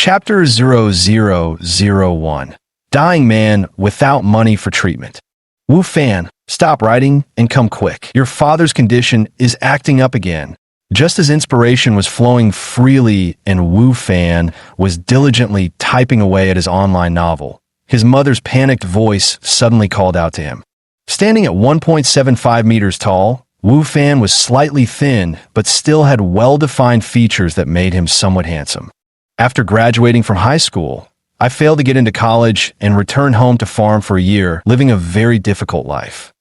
Chapter 0001. Dying Man Without Money for Treatment. Wu Fan, stop writing and come quick. Your father's condition is acting up again. Just as inspiration was flowing freely and Wu Fan was diligently typing away at his online novel, his mother's panicked voice suddenly called out to him. Standing at 1.75 meters tall, Wu Fan was slightly thin but still had well-defined features that made him somewhat handsome. After graduating from high school, I failed to get into college and returned home to farm for a year, living a very difficult life.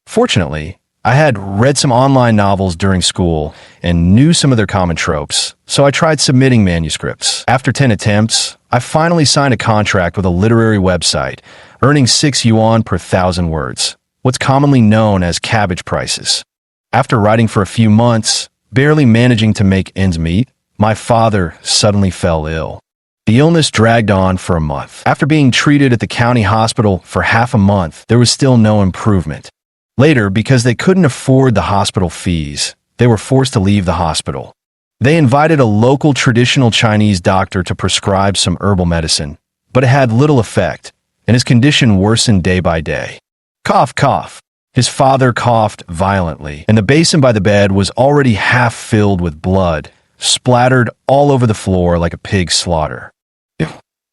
Fortunately, I had read some online novels during school and knew some of their common tropes, so I tried submitting manuscripts. After 10 attempts, I finally signed a contract with a literary website, earning 6 yuan per 1,000 words, what's commonly known as cabbage prices. After writing for a few months, barely managing to make ends meet, my father suddenly fell ill. The illness dragged on for a month. After being treated at the county hospital for half a month, there was still no improvement. Later, because they couldn't afford the hospital fees, they were forced to leave the hospital. They invited a local traditional Chinese doctor to prescribe some herbal medicine, but it had little effect, and his condition worsened day by day. Cough, cough. His father coughed violently, and the basin by the bed was already half filled with blood, splattered all over the floor like a pig's slaughter.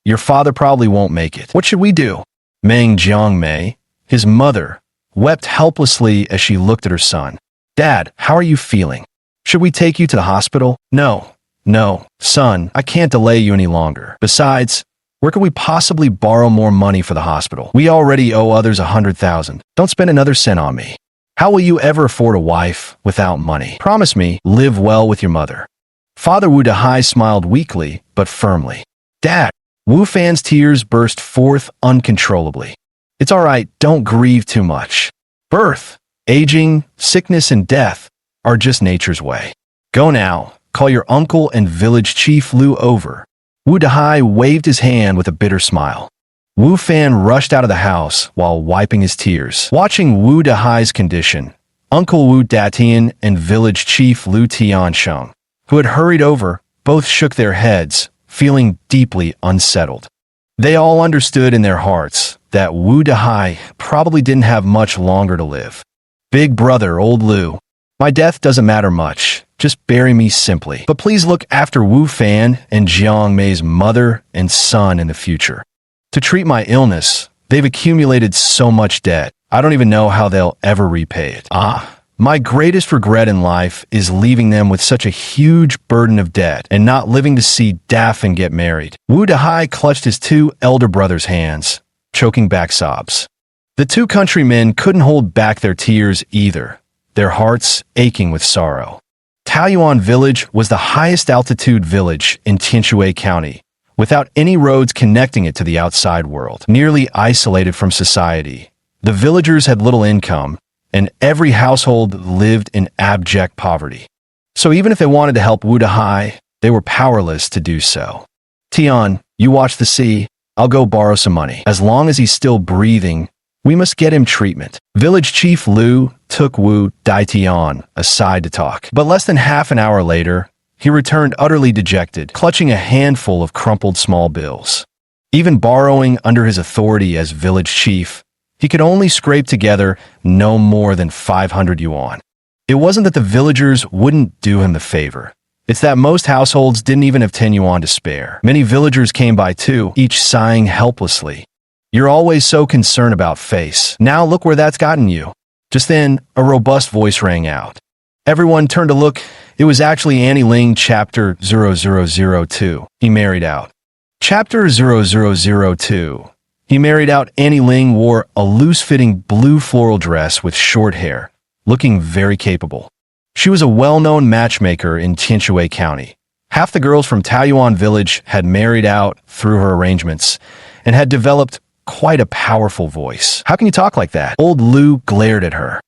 Your father probably won't make it. What should we do? Meng Jiangmei, his mother, wept helplessly as she looked at her son. Dad, how are you feeling? Should we take you to the hospital? No, son, I can't delay you any longer. Besides, where could we possibly borrow more money for the hospital? We already owe others 100,000. Don't spend another cent on me. How will you ever afford a wife without money? Promise me, live well with your mother. Father Wu Dahai smiled weakly but firmly. Dad, Wu Fan's tears burst forth uncontrollably. It's all right, don't grieve too much. Birth, aging, sickness, and death are just nature's way. Go now, call your uncle and village chief Lu over. Wu Dahai waved his hand with a bitter smile. Wu Fan rushed out of the house while wiping his tears. Watching Wu Dahai's condition, Uncle Wu Datian and village chief Lu Tiansheng, who had hurried over, both shook their heads, feeling deeply unsettled. They all understood in their hearts that Wu Dahai probably didn't have much longer to live. Big brother, old Lu, my death doesn't matter much. Just bury me simply. But please look after Wu Fan and Jiang Mei's mother and son in the future. To treat my illness, they've accumulated so much debt. I don't even know how they'll ever repay it. My greatest regret in life is leaving them with such a huge burden of debt and not living to see Daffin get married. Wu Dahai clutched his 2 elder brothers' hands, choking back sobs. The 2 countrymen couldn't hold back their tears either, their hearts aching with sorrow. Taoyuan Village was the highest altitude village in Tianshui County, without any roads connecting it to the outside world. Nearly isolated from society, the villagers had little income, and every household lived in abject poverty. So even if they wanted to help Wu Dahai, they were powerless to do so. Tian, you watch the sea. I'll go borrow some money. As long as he's still breathing, we must get him treatment. Village Chief Lu took Wu Daitian aside to talk. But less than half an hour later, he returned utterly dejected, clutching a handful of crumpled small bills. Even borrowing under his authority as village chief, he could only scrape together no more than 500 yuan. It wasn't that the villagers wouldn't do him the favor. It's that most households didn't even have 10 yuan to spare. Many villagers came by too, each sighing helplessly. You're always so concerned about face. Now look where that's gotten you. Just then, a robust voice rang out. Everyone turned to look. It was actually Annie Ling, Chapter 0002. He married out. Chapter 0002. He married out. Annie Ling wore a loose-fitting blue floral dress with short hair, looking very capable. She was a well-known matchmaker in Tianshui County. Half the girls from Taoyuan Village had married out through her arrangements and had developed quite a powerful voice. How can you talk like that? Old Lu glared at her.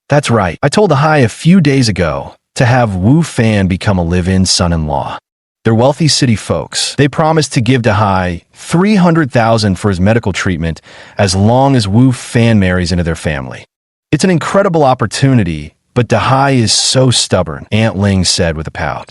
That's right. I told Dahai a few days ago to have Wu Fan become a live-in son-in-law. They're wealthy city folks. They promised to give Dahai 300,000 for his medical treatment as long as Wu Fan marries into their family. It's an incredible opportunity, but Dahai is so stubborn, Aunt Ling said with a pout.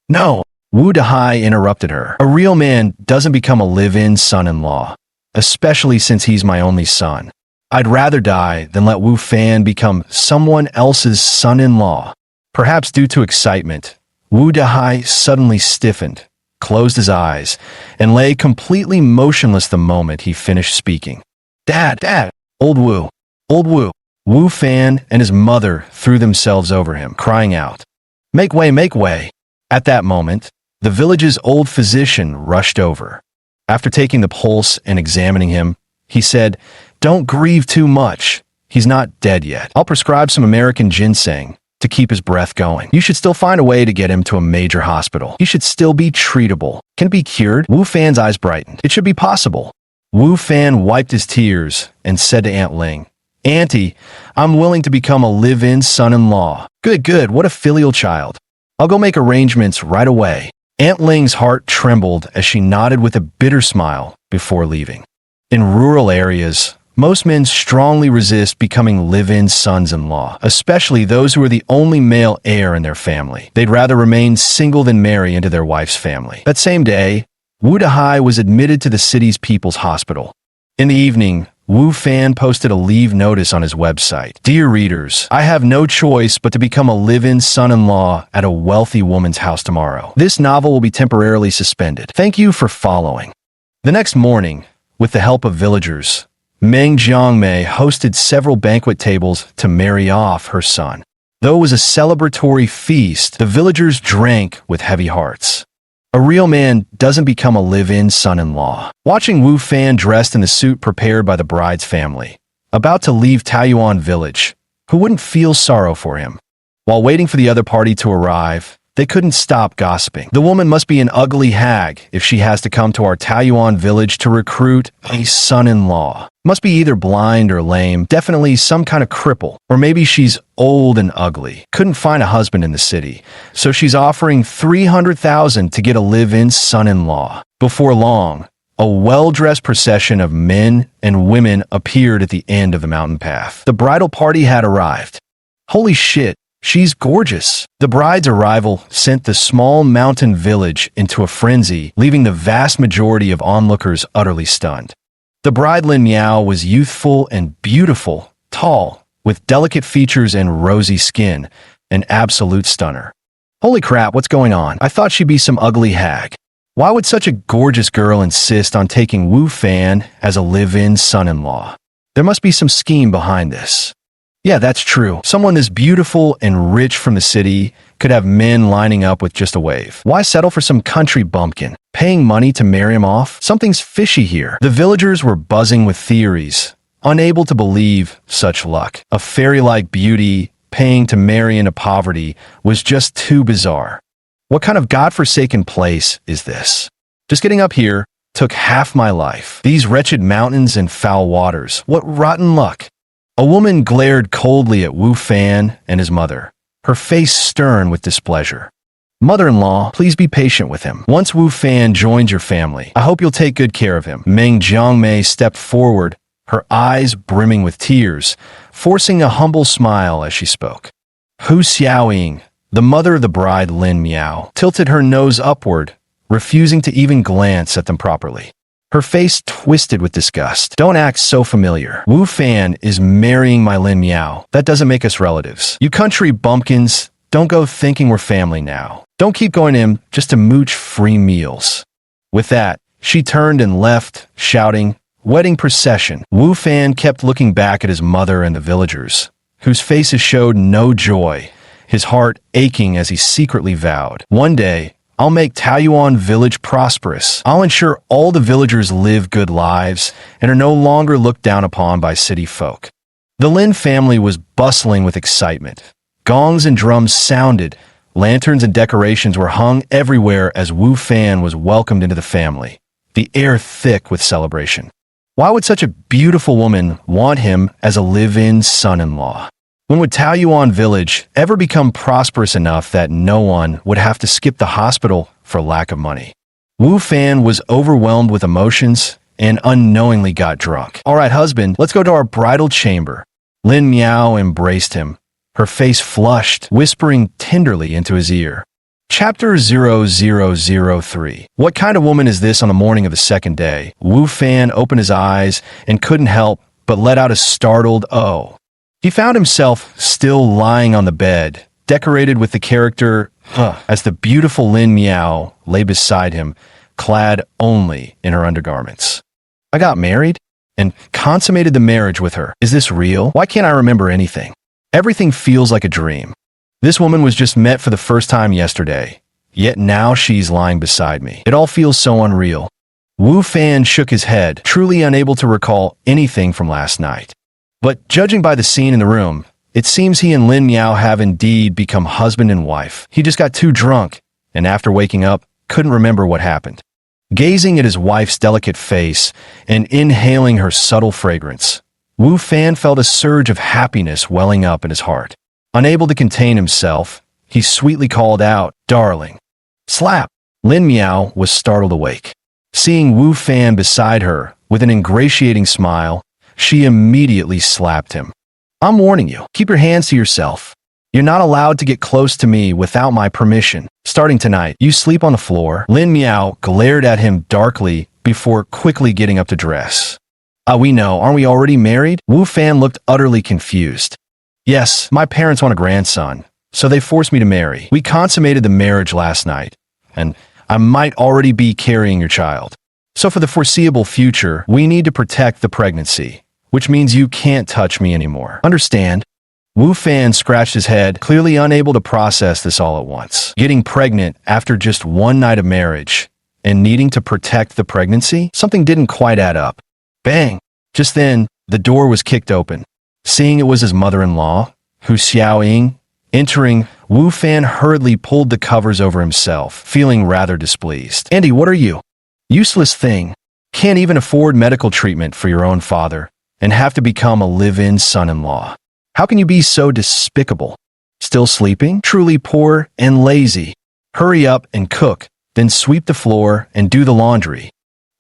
No, Wu Dehai interrupted her. A real man doesn't become a live-in son-in-law, especially since he's my only son. I'd rather die than let Wu Fan become someone else's son-in-law. Perhaps due to excitement, Wu Dehai suddenly stiffened, closed his eyes, and lay completely motionless the moment he finished speaking. Dad! Old Wu! Old Wu! Wu Fan and his mother threw themselves over him, crying out, Make way, make way! At that moment, the village's old physician rushed over. After taking the pulse and examining him, he said, Don't grieve too much. He's not dead yet. I'll prescribe some American ginseng to keep his breath going. You should still find a way to get him to a major hospital. He should still be treatable. Can it be cured? Wu Fan's eyes brightened. It should be possible. Wu Fan wiped his tears and said to Aunt Ling, Auntie, I'm willing to become a live-in son-in-law. Good, what a filial child. I'll go make arrangements right away. Aunt Ling's heart trembled as she nodded with a bitter smile before leaving. In rural areas, most men strongly resist becoming live-in sons-in-law, especially those who are the only male heir in their family. They'd rather remain single than marry into their wife's family. That same day, Wu Dehai was admitted to the city's People's Hospital. In the evening, Wu Fan posted a leave notice on his website. Dear readers, I have no choice but to become a live-in son-in-law at a wealthy woman's house tomorrow. This novel will be temporarily suspended. Thank you for following. The next morning, with the help of villagers, Meng Jiangmei hosted several banquet tables to marry off her son. Though it was a celebratory feast, the villagers drank with heavy hearts. A real man doesn't become a live-in son-in-law. Watching Wu Fan dressed in the suit prepared by the bride's family, about to leave Taoyuan village, who wouldn't feel sorrow for him? While waiting for the other party to arrive, they couldn't stop gossiping. The woman must be an ugly hag if she has to come to our Taoyuan village to recruit a son-in-law. Must be either blind or lame, definitely some kind of cripple. Or maybe she's old and ugly, couldn't find a husband in the city, so she's offering 300,000 to get a live-in son-in-law. Before long, a well-dressed procession of men and women appeared at the end of the mountain path. The bridal party had arrived. Holy shit! She's gorgeous. The bride's arrival sent the small mountain village into a frenzy, leaving the vast majority of onlookers utterly stunned. The bride Lin Miao was youthful and beautiful, tall, with delicate features and rosy skin, an absolute stunner. Holy crap, what's going on? I thought she'd be some ugly hag. Why would such a gorgeous girl insist on taking Wu Fan as a live-in son-in-law? There must be some scheme behind this. Yeah, that's true. Someone this beautiful and rich from the city could have men lining up with just a wave. Why settle for some country bumpkin, paying money to marry him off? Something's fishy here. The villagers were buzzing with theories, unable to believe such luck. A fairy-like beauty paying to marry into poverty was just too bizarre. What kind of godforsaken place is this? Just getting up here took half my life. These wretched mountains and foul waters. What rotten luck. A woman glared coldly at Wu Fan and his mother, her face stern with displeasure. Mother-in-law, please be patient with him. Once Wu Fan joins your family, I hope you'll take good care of him. Meng Jiangmei stepped forward, her eyes brimming with tears, forcing a humble smile as she spoke. Hu Xiaoying, the mother of the bride Lin Miao, tilted her nose upward, refusing to even glance at them properly. Her face twisted with disgust. Don't act so familiar. Wu Fan is marrying my Lin Miao. That doesn't make us relatives. You country bumpkins, don't go thinking we're family now. Don't keep going to him just to mooch free meals. With that, she turned and left, shouting, Wedding procession. Wu Fan kept looking back at his mother and the villagers, whose faces showed no joy, his heart aching as he secretly vowed. One day, I'll make Taoyuan village prosperous. I'll ensure all the villagers live good lives and are no longer looked down upon by city folk. The Lin family was bustling with excitement. Gongs and drums sounded, lanterns and decorations were hung everywhere as Wu Fan was welcomed into the family, the air thick with celebration. Why would such a beautiful woman want him as a live-in son-in-law? When would Taoyuan village ever become prosperous enough that no one would have to skip the hospital for lack of money? Wu Fan was overwhelmed with emotions and unknowingly got drunk. All right, husband, let's go to our bridal chamber. Lin Miao embraced him, her face flushed, whispering tenderly into his ear. Chapter 0003. What kind of woman is this on the morning of the second day? Wu Fan opened his eyes and couldn't help but let out a startled "oh." He found himself still lying on the bed, decorated with the character as the beautiful Lin Miao lay beside him, clad only in her undergarments. I got married and consummated the marriage with her. Is this real? Why can't I remember anything? Everything feels like a dream. This woman was just met for the first time yesterday, yet now she's lying beside me. It all feels so unreal. Wu Fan shook his head, truly unable to recall anything from last night. But judging by the scene in the room, it seems he and Lin Miao have indeed become husband and wife. He just got too drunk, and after waking up, couldn't remember what happened. Gazing at his wife's delicate face and inhaling her subtle fragrance, Wu Fan felt a surge of happiness welling up in his heart. Unable to contain himself, he sweetly called out, "Darling." Slap! Lin Miao was startled awake. Seeing Wu Fan beside her with an ingratiating smile, she immediately slapped him. "I'm warning you, keep your hands to yourself. You're not allowed to get close to me without my permission. Starting tonight, you sleep on the floor." Lin Miao glared at him darkly before quickly getting up to dress. We know, aren't we already married?" Wu Fan looked utterly confused. "Yes, my parents want a grandson, so they forced me to marry. We consummated the marriage last night, and I might already be carrying your child. So for the foreseeable future, we need to protect the pregnancy, which means you can't touch me anymore. Understand?" Wu Fan scratched his head, clearly unable to process this all at once. Getting pregnant after just one night of marriage and needing to protect the pregnancy? Something didn't quite add up. Bang! Just then, the door was kicked open. Seeing it was his mother-in-law, Hu Xiaoying, entering, Wu Fan hurriedly pulled the covers over himself, feeling rather displeased. "Andy, what are you? Useless thing. Can't even afford medical treatment for your own father, and have to become a live-in son-in-law. How can you be so despicable? Still sleeping? Truly poor and lazy. Hurry up and cook, then sweep the floor and do the laundry."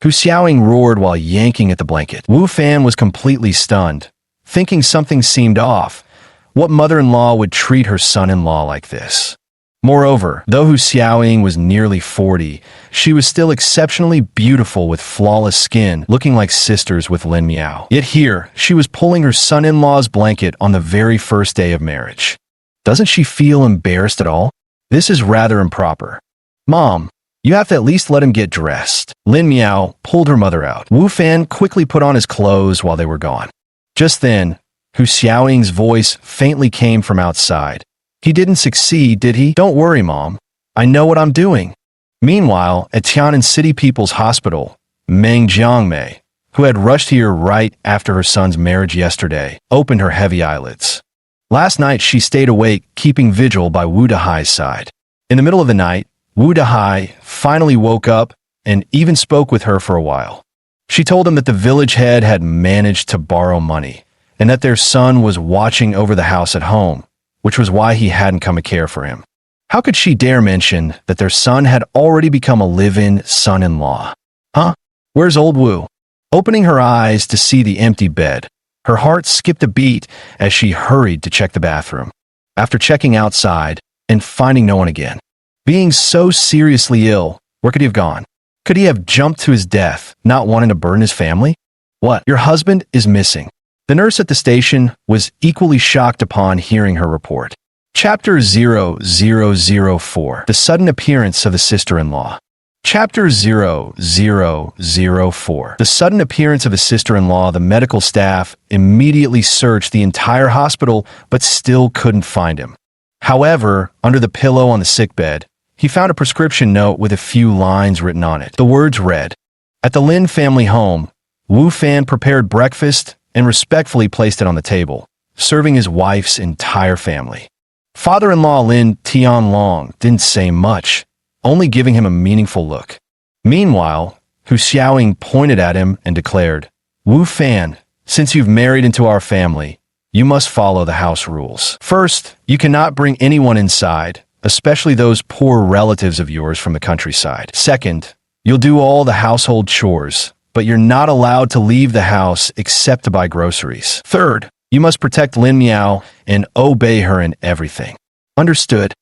Hu Xiaoying roared while yanking at the blanket. Wu Fan was completely stunned, thinking something seemed off. What mother-in-law would treat her son-in-law like this? Moreover, though Hu Xiaoying was nearly 40, she was still exceptionally beautiful with flawless skin, looking like sisters with Lin Miao. Yet here, she was pulling her son-in-law's blanket on the very first day of marriage. Doesn't she feel embarrassed at all? This is rather improper. "Mom, you have to at least let him get dressed." Lin Miao pulled her mother out. Wu Fan quickly put on his clothes while they were gone. Just then, Hu Xiaoying's voice faintly came from outside. "He didn't succeed, did he? Don't worry, Mom. I know what I'm doing." Meanwhile, at Tianan City People's Hospital, Meng Jiangmei, who had rushed here right after her son's marriage yesterday, opened her heavy eyelids. Last night, she stayed awake, keeping vigil by Wu Dahai's side. In the middle of the night, Wu Dahai finally woke up and even spoke with her for a while. She told him that the village head had managed to borrow money and that their son was watching over the house at home, which was why he hadn't come to care for him. How could she dare mention that their son had already become a live-in son-in-law? Huh? Where's old Wu? Opening her eyes to see the empty bed, her heart skipped a beat as she hurried to check the bathroom. After checking outside and finding no one again, being so seriously ill, where could he have gone? Could he have jumped to his death, not wanting to burden his family? What? Your husband is missing. The nurse at the station was equally shocked upon hearing her report. Chapter 0004. The sudden appearance of the sister-in-law. Chapter 0004. The sudden appearance of his sister-in-law. The medical staff immediately searched the entire hospital, but still couldn't find him. However, under the pillow on the sickbed, he found a prescription note with a few lines written on it. The words read, "At the Lin family home, Wu Fan prepared breakfast and respectfully placed it on the table, serving his wife's entire family." Father-in-law Lin Tianlong didn't say much, only giving him a meaningful look. Meanwhile, Hu Xiaoying pointed at him and declared, "Wu Fan, since you've married into our family, you must follow the house rules. First, you cannot bring anyone inside, especially those poor relatives of yours from the countryside. Second, you'll do all the household chores, but you're not allowed to leave the house except to buy groceries. Third, you must protect Lin Miao and obey her in everything." Understood.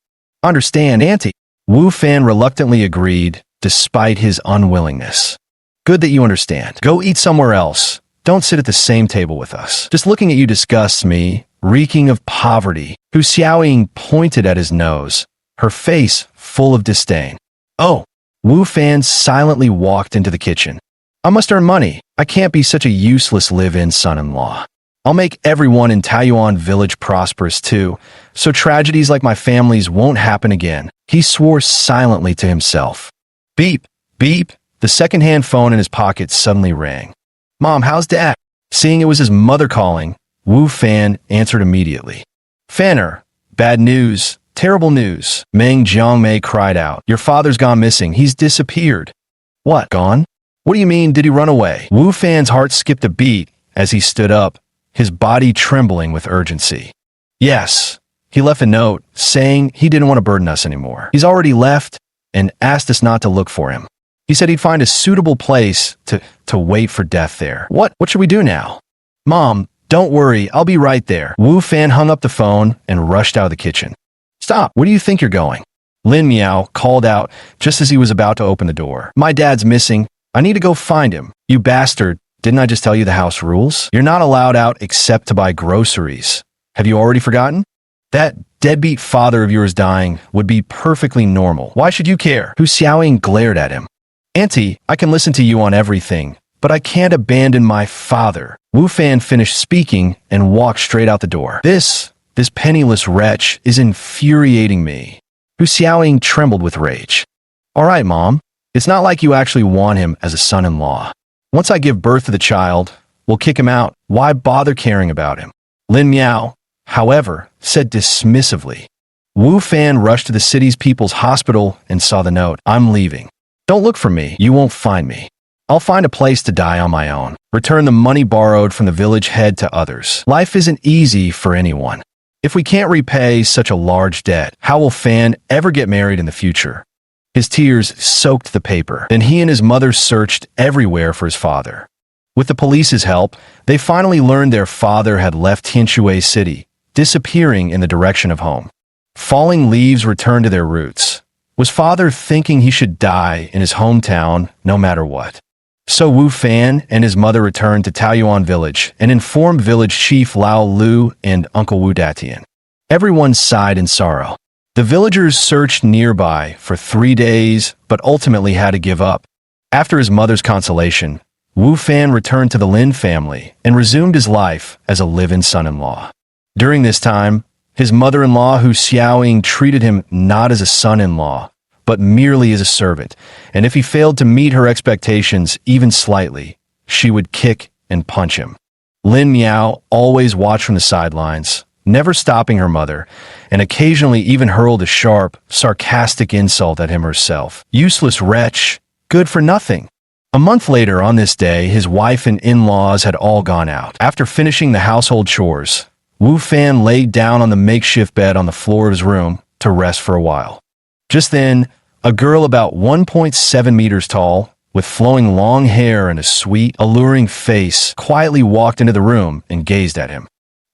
Understand, Auntie. Wu Fan reluctantly agreed, despite his unwillingness. Good that you understand. Go eat somewhere else. Don't sit at the same table with us. Just looking at you disgusts me, reeking of poverty. Hu Xiaoying pointed at his nose, her face full of disdain. Oh! Wu Fan silently walked into the kitchen. I must earn money. I can't be such a useless live-in son-in-law. I'll make everyone in Taiyuan village prosperous too, so tragedies like my family's won't happen again. He swore silently to himself. Beep, beep. The second-hand phone in his pocket suddenly rang. Mom, how's Dad? Seeing it was his mother calling, Wu Fan answered immediately. Fanner, bad news, terrible news. Meng Jiangmei cried out. Your father's gone missing. He's disappeared. What, gone? What do you mean, did he run away? Wu Fan's heart skipped a beat as he stood up, his body trembling with urgency. Yes, he left a note saying he didn't want to burden us anymore. He's already left and asked us not to look for him. He said he'd find a suitable place to wait for death there. What should we do now? Mom, don't worry, I'll be right there. Wu Fan hung up the phone and rushed out of the kitchen. Stop, where do you think you're going? Lin Miao called out just as he was about to open the door. My dad's missing. I need to go find him. You bastard, didn't I just tell you the house rules? You're not allowed out except to buy groceries. Have you already forgotten? That deadbeat father of yours dying would be perfectly normal. Why should you care? Hu Xiaoying glared at him. Auntie, I can listen to you on everything, but I can't abandon my father. Wu Fan finished speaking and walked straight out the door. This penniless wretch is infuriating me. Hu Xiaoying trembled with rage. All right, Mom. It's not like you actually want him as a son-in-law. Once I give birth to the child, we'll kick him out. Why bother caring about him? Lin Miao, however, said dismissively. Wu Fan rushed to the city's people's hospital and saw the note. I'm leaving. Don't look for me. You won't find me. I'll find a place to die on my own. Return the money borrowed from the village head to others. Life isn't easy for anyone. If we can't repay such a large debt, how will Fan ever get married in the future? His tears soaked the paper. Then he and his mother searched everywhere for his father. With the police's help, they finally learned their father had left Tianshui City, disappearing in the direction of home. Falling leaves returned to their roots. Was father thinking he should die in his hometown no matter what? So Wu Fan and his mother returned to Taoyuan village and informed village chief Lao Lu and Uncle Wu Datian. Everyone sighed in sorrow. The villagers searched nearby for 3 days, but ultimately had to give up. After his mother's consolation, Wu Fan returned to the Lin family and resumed his life as a live-in son-in-law. During this time, his mother-in-law Hu Xiaoying treated him not as a son-in-law, but merely as a servant, and if he failed to meet her expectations even slightly, she would kick and punch him. Lin Miao always watched from the sidelines, never stopping her mother, and occasionally even hurled a sharp, sarcastic insult at him herself. Useless wretch, good for nothing. A month later on this day, his wife and in-laws had all gone out. After finishing the household chores, Wu Fan laid down on the makeshift bed on the floor of his room to rest for a while. Just then, a girl about 1.7 meters tall, with flowing long hair and a sweet, alluring face, quietly walked into the room and gazed at him.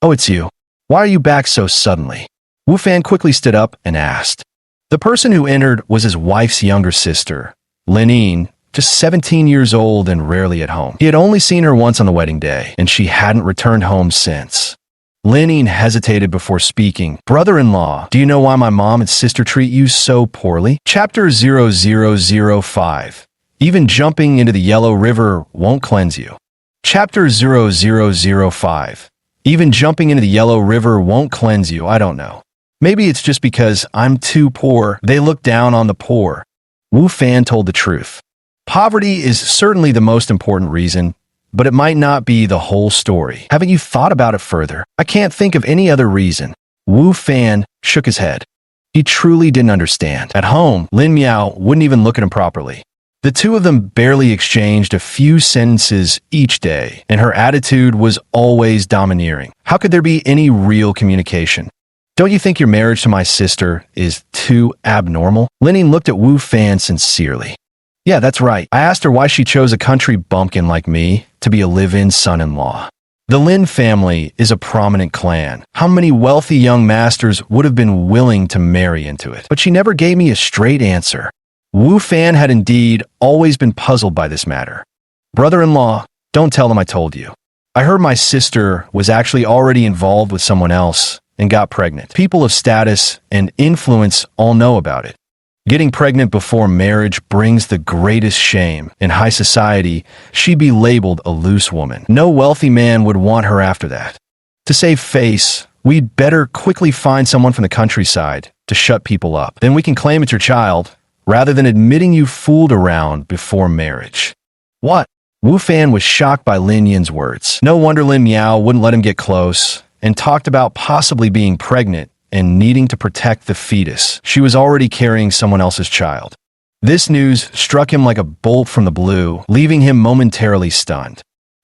Oh, it's you. Why are you back so suddenly? Wu Fan quickly stood up and asked. The person who entered was his wife's younger sister, Lin Yin, just 17 years old and rarely at home. He had only seen her once on the wedding day, and she hadn't returned home since. Lin Yin hesitated before speaking. Brother-in-law, do you know why my mom and sister treat you so poorly? Chapter 0005. Even jumping into the Yellow River won't cleanse you. Chapter 0005. Even jumping into the Yellow River won't cleanse you, I don't know. Maybe it's just because I'm too poor. They look down on the poor. Wu Fan told the truth. Poverty is certainly the most important reason, but it might not be the whole story. Haven't you thought about it further? I can't think of any other reason. Wu Fan shook his head. He truly didn't understand. At home, Lin Miao wouldn't even look at him properly. The two of them barely exchanged a few sentences each day, and her attitude was always domineering. How could there be any real communication? Don't you think your marriage to my sister is too abnormal? Lin Yin looked at Wu Fan sincerely. Yeah, that's right. I asked her why she chose a country bumpkin like me to be a live-in son-in-law. The Lin family is a prominent clan. How many wealthy young masters would have been willing to marry into it? But she never gave me a straight answer. Wu Fan had indeed always been puzzled by this matter. Brother-in-law, don't tell them I told you. I heard my sister was actually already involved with someone else and got pregnant. People of status and influence all know about it. Getting pregnant before marriage brings the greatest shame. In high society, she'd be labeled a loose woman. No wealthy man would want her after that. To save face, we'd better quickly find someone from the countryside to shut people up. Then we can claim it's your child, rather than admitting you fooled around before marriage. What? Wu Fan was shocked by Lin Yin's words. No wonder Lin Miao wouldn't let him get close, and talked about possibly being pregnant and needing to protect the fetus. She was already carrying someone else's child. This news struck him like a bolt from the blue, leaving him momentarily stunned.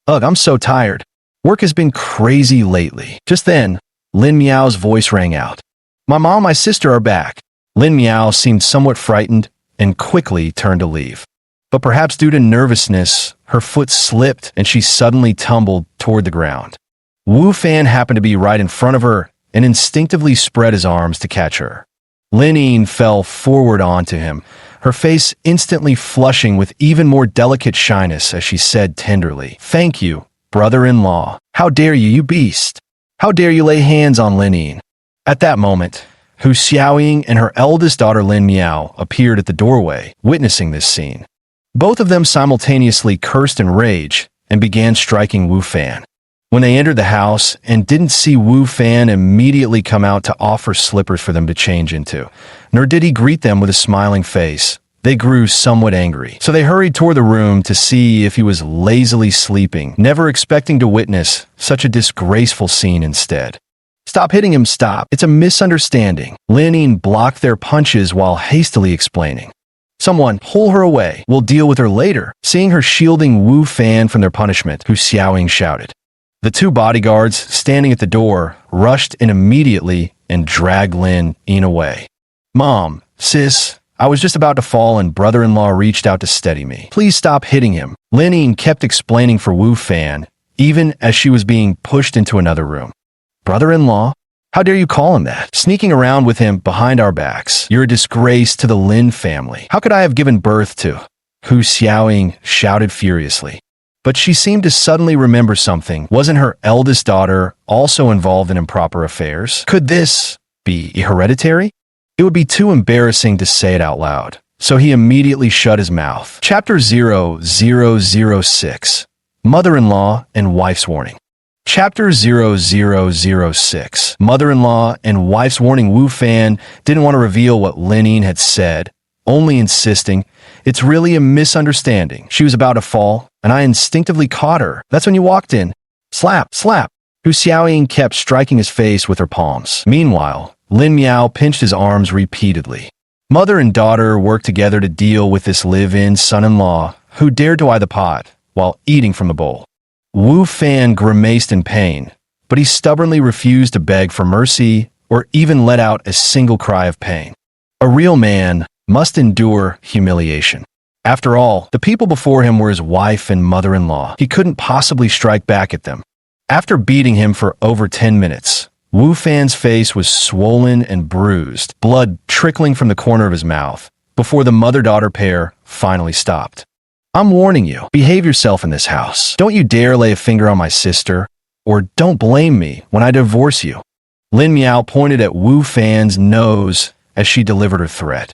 Ugh, I'm so tired. Work has been crazy lately. Just then, Lin Miao's voice rang out. My mom and my sister are back. Lin Miao seemed somewhat frightened and quickly turned to leave. But perhaps due to nervousness, her foot slipped and she suddenly tumbled toward the ground. Wu Fan happened to be right in front of her and instinctively spread his arms to catch her. Lin Yin fell forward onto him, her face instantly flushing with even more delicate shyness as she said tenderly, Thank you, brother-in-law. How dare you, you beast! How dare you lay hands on Lin Yin? At that moment, Hu Xiaoying and her eldest daughter Lin Miao appeared at the doorway, witnessing this scene. Both of them simultaneously cursed in rage and began striking Wu Fan. When they entered the house and didn't see Wu Fan immediately come out to offer slippers for them to change into, nor did he greet them with a smiling face, they grew somewhat angry. So they hurried toward the room to see if he was lazily sleeping, never expecting to witness such a disgraceful scene instead. Stop hitting him, stop. It's a misunderstanding. Lin Yin blocked their punches while hastily explaining. Someone, pull her away. We'll deal with her later. Seeing her shielding Wu Fan from their punishment, Hu Xiaoying shouted. The two bodyguards, standing at the door, rushed in immediately and dragged Lin Yin away. Mom, sis, I was just about to fall and brother-in-law reached out to steady me. Please stop hitting him. Lin Yin kept explaining for Wu Fan, even as she was being pushed into another room. Brother-in-law? How dare you call him that? Sneaking around with him behind our backs. You're a disgrace to the Lin family. How could I have given birth to? Hu Xiaoying shouted furiously. But she seemed to suddenly remember something. Wasn't her eldest daughter also involved in improper affairs? Could this be hereditary? It would be too embarrassing to say it out loud. So he immediately shut his mouth. Chapter 0006. Mother-in-law and Wife's Warning. Chapter 0006. Mother-in-law and Wife's Warning. Wu Fan didn't want to reveal what Lin Yin had said, only insisting, it's really a misunderstanding. She was about to fall, and I instinctively caught her. That's when you walked in. Slap, slap. Hu Xiaoying kept striking his face with her palms. Meanwhile, Lin Miao pinched his arms repeatedly. Mother and daughter worked together to deal with this live-in son-in-law who dared to eye the pot while eating from the bowl. Wu Fan grimaced in pain, but he stubbornly refused to beg for mercy or even let out a single cry of pain. A real man must endure humiliation. After all, the people before him were his wife and mother-in-law. He couldn't possibly strike back at them. After beating him for over 10 minutes, Wu Fan's face was swollen and bruised, blood trickling from the corner of his mouth, before the mother-daughter pair finally stopped. I'm warning you, behave yourself in this house. Don't you dare lay a finger on my sister, or don't blame me when I divorce you. Lin Miao pointed at Wu Fan's nose as she delivered her threat.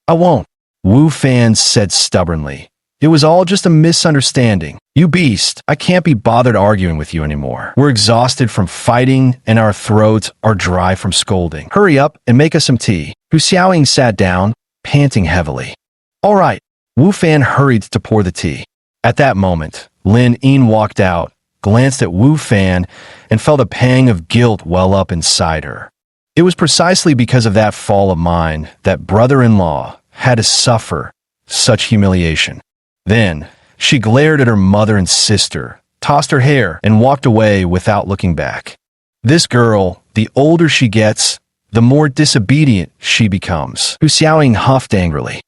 I won't, Wu Fan said stubbornly. It was all just a misunderstanding. You beast, I can't be bothered arguing with you anymore. We're exhausted from fighting and our throats are dry from scolding. Hurry up and make us some tea. Hu Xiaoying sat down, panting heavily. All right. Wu Fan hurried to pour the tea. At that moment, Lin Yin walked out, glanced at Wu Fan, and felt a pang of guilt well up inside her. It was precisely because of that fall of mine that brother-in-law had to suffer such humiliation. Then, she glared at her mother and sister, tossed her hair, and walked away without looking back. This girl, the older she gets, the more disobedient she becomes. Hu Xiaoying huffed angrily.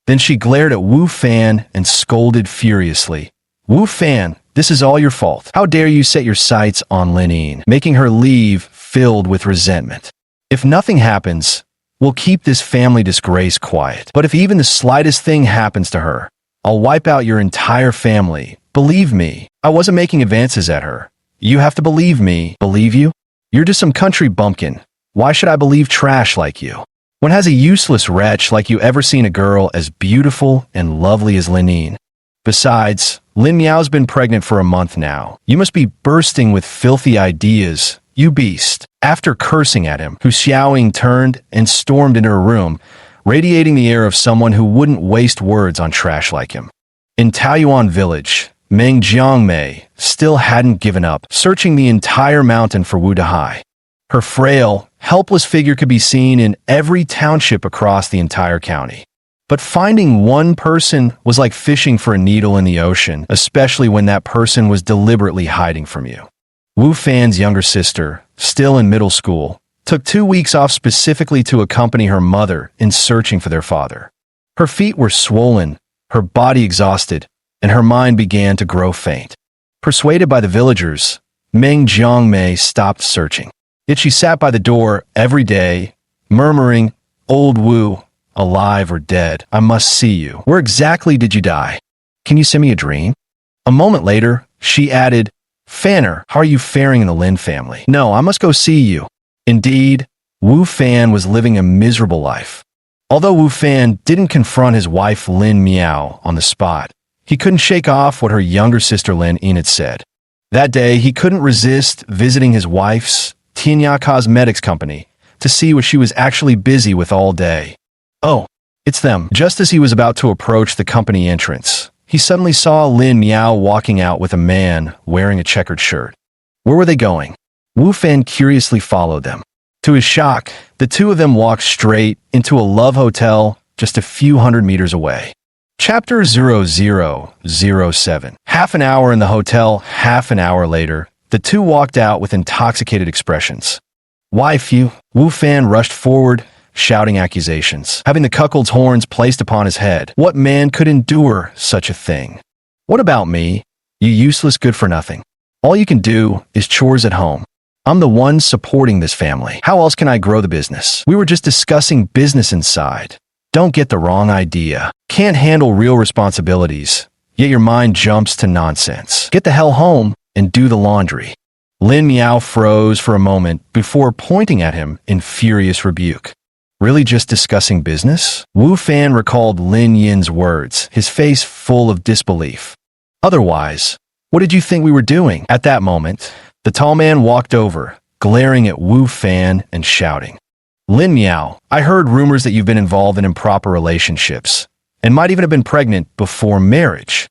Then she glared at Wu Fan and scolded furiously. Wu Fan, This is all your fault. How dare you set your sights on Linine, making her leave filled with resentment. If nothing happens, we'll keep this family disgrace quiet. But if even the slightest thing happens to her, I'll wipe out your entire family. Believe me, I wasn't making advances at her. You have to believe me. Believe you? You're just some country bumpkin. Why should I believe trash like you? When has a useless wretch like you ever seen a girl as beautiful and lovely as Linine? Besides, Lin Miao's been pregnant for a month now. You must be bursting with filthy ideas, you beast. After cursing at him, Hu Xiaoying turned and stormed into her room, radiating the air of someone who wouldn't waste words on trash like him. In Taoyuan village, Meng Jiangmei still hadn't given up, searching the entire mountain for Wu Dahai. Her frail, helpless figure could be seen in every township across the entire county. But finding one person was like fishing for a needle in the ocean, especially when that person was deliberately hiding from you. Wu Fan's younger sister, still in middle school, took 2 weeks off specifically to accompany her mother in searching for their father. Her feet were swollen, her body exhausted, and her mind began to grow faint. Persuaded by the villagers, Meng Jiangmei stopped searching. Yet she sat by the door every day, murmuring, "Old Wu, alive or dead, I must see you. Where exactly did you die? Can you send me a dream?" A moment later, she added, "Fanner, how are you faring in the Lin family? No, I must go see you." Indeed, Wu Fan was living a miserable life. Although Wu Fan didn't confront his wife Lin Miao on the spot, he couldn't shake off what her younger sister Lin Yin had said. That day, he couldn't resist visiting his wife's Tianya Cosmetics company to see what she was actually busy with all day. Oh, it's them. Just as he was about to approach the company entrance, he suddenly saw Lin Miao walking out with a man wearing a checkered shirt. Where were they going? Wu Fan curiously followed them. To his shock, the two of them walked straight into a love hotel just a few hundred meters away. Chapter 0007. Half an hour in the hotel, half an hour later, the two walked out with intoxicated expressions. "Wife, you!" Wu Fan rushed forward, shouting accusations, having the cuckold's horns placed upon his head. What man could endure such a thing? "What about me? You useless good-for-nothing. All you can do is chores at home. I'm the one supporting this family. How else can I grow the business? We were just discussing business inside. Don't get the wrong idea. Can't handle real responsibilities, yet your mind jumps to nonsense. Get the hell home and do the laundry." Lin Miao froze for a moment before pointing at him in furious rebuke. Really just discussing business? Wu Fan recalled Lin Yin's words, his face full of disbelief. Otherwise, what did you think we were doing? At that moment, the tall man walked over, glaring at Wu Fan and shouting, "Lin Miao, I heard rumors that you've been involved in improper relationships, and might even have been pregnant before marriage."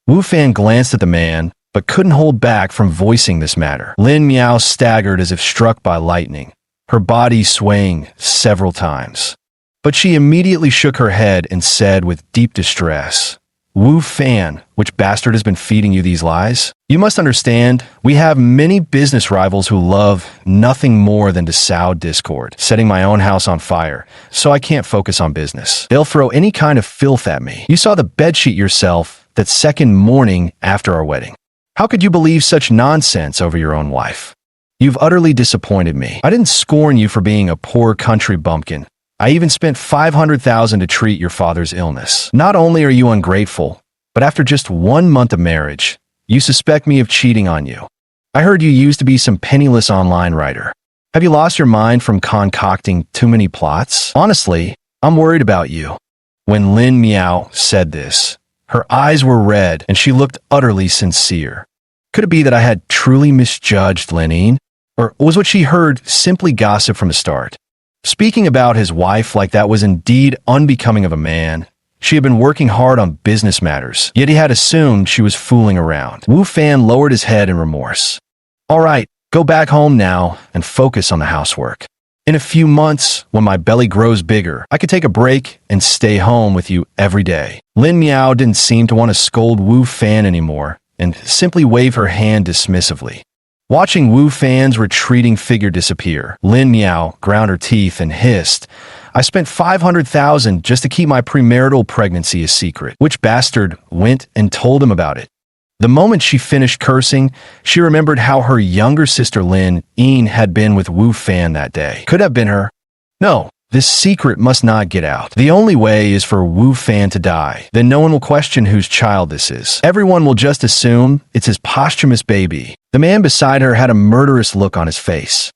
Wu Fan glanced at the man, but couldn't hold back from voicing this matter. Lin Miao staggered as if struck by lightning, her body swaying several times. But she immediately shook her head and said with deep distress, "Wu Fan, which bastard has been feeding you these lies? You must understand, we have many business rivals who love nothing more than to sow discord, setting my own house on fire, so I can't focus on business. They'll throw any kind of filth at me. You saw the bedsheet yourself that second morning after our wedding. How could you believe such nonsense over your own wife? You've utterly disappointed me. I didn't scorn you for being a poor country bumpkin. I even spent 500,000 to treat your father's illness. Not only are you ungrateful, but after just 1 month of marriage, you suspect me of cheating on you. I heard you used to be some penniless online writer. Have you lost your mind from concocting too many plots? Honestly, I'm worried about you." When Lin Miao said this, her eyes were red and she looked utterly sincere. Could it be that I had truly misjudged Linine? Or was what she heard simply gossip from the start? Speaking about his wife like that was indeed unbecoming of a man. She had been working hard on business matters, yet he had assumed she was fooling around. Wu Fan lowered his head in remorse. "All right, go back home now and focus on the housework. In a few months, when my belly grows bigger, I could take a break and stay home with you every day." Lin Miao didn't seem to want to scold Wu Fan anymore, and simply waved her hand dismissively. Watching Wu Fan's retreating figure disappear, Lin Miao ground her teeth and hissed, "I spent 500,000 just to keep my premarital pregnancy a secret. Which bastard went and told him about it?" The moment she finished cursing, she remembered how her younger sister Lin Ying had been with Wu Fan that day. Could have been her. No, this secret must not get out. The only way is for Wu Fan to die. Then no one will question whose child this is. Everyone will just assume it's his posthumous baby. The man beside her had a murderous look on his face.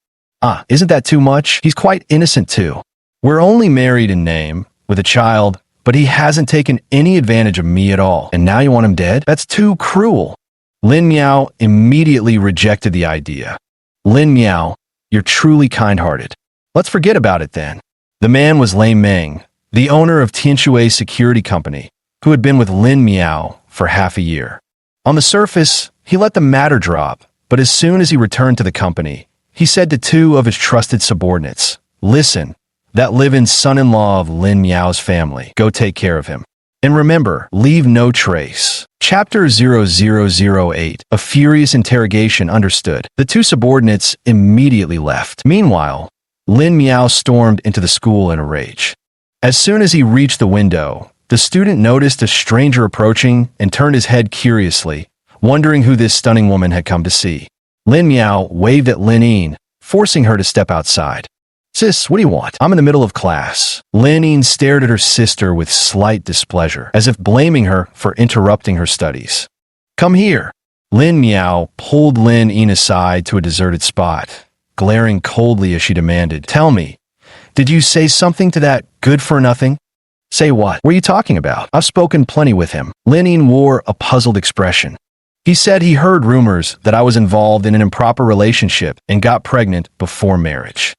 Isn't that too much? He's quite innocent too. We're only married in name, with a child, but he hasn't taken any advantage of me at all. And now you want him dead? That's too cruel. Lin Miao immediately rejected the idea. Lin Miao, you're truly kind-hearted. Let's forget about it then. The man was Lei Meng, the owner of Tianshui Security Company, who had been with Lin Miao for half a year. On the surface, he let the matter drop, but as soon as he returned to the company, he said to two of his trusted subordinates, "Listen, that live-in son-in-law of Lin Miao's family. Go take care of him. And remember, leave no trace." Chapter 0008, a furious interrogation. Understood. The two subordinates immediately left. Meanwhile, Lin Miao stormed into the school in a rage. As soon as he reached the window, the student noticed a stranger approaching and turned his head curiously, wondering who this stunning woman had come to see. Lin Miao waved at Lin Ying, forcing her to step outside. "Sis, what do you want? I'm in the middle of class." Lin Ying stared at her sister with slight displeasure, as if blaming her for interrupting her studies. "Come here." Lin Miao pulled Lin Ying aside to a deserted spot, glaring coldly as she demanded, "Tell me, did you say something to that good-for-nothing?" "Say what? What are you talking about? I've spoken plenty with him." Lin Ying wore a puzzled expression. "He said he heard rumors that I was involved in an improper relationship and got pregnant before marriage.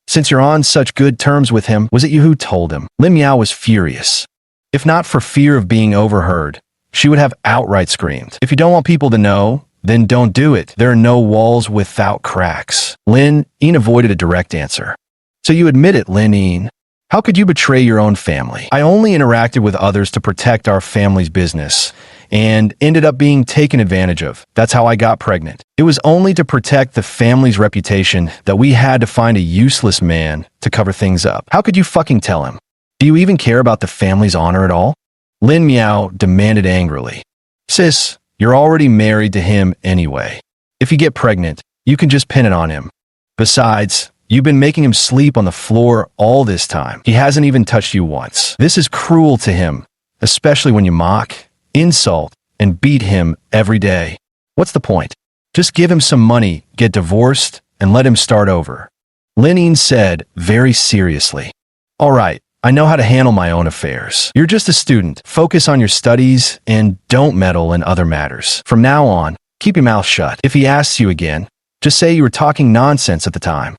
Since you're on such good terms with him, was it you who told him?" Lin Miao was furious. If not for fear of being overheard, she would have outright screamed. "If you don't want people to know, then don't do it. There are no walls without cracks." Lin Ying avoided a direct answer. "So you admit it, Lin Ying? How could you betray your own family?" "I only interacted with others to protect our family's business, and ended up being taken advantage of. That's how I got pregnant. It was only to protect the family's reputation that we had to find a useless man to cover things up." "How could you fucking tell him? Do you even care about the family's honor at all?" Lin Miao demanded angrily. "Sis, you're already married to him anyway. If you get pregnant, you can just pin it on him. Besides, you've been making him sleep on the floor all this time. He hasn't even touched you once. This is cruel to him, especially when you mock, insult, and beat him every day. What's the point? Just give him some money, get divorced, and let him start over." Lin Ying said very seriously. "All right, I know how to handle my own affairs. You're just a student. Focus on your studies and don't meddle in other matters. From now on, keep your mouth shut. If he asks you again, just say you were talking nonsense at the time."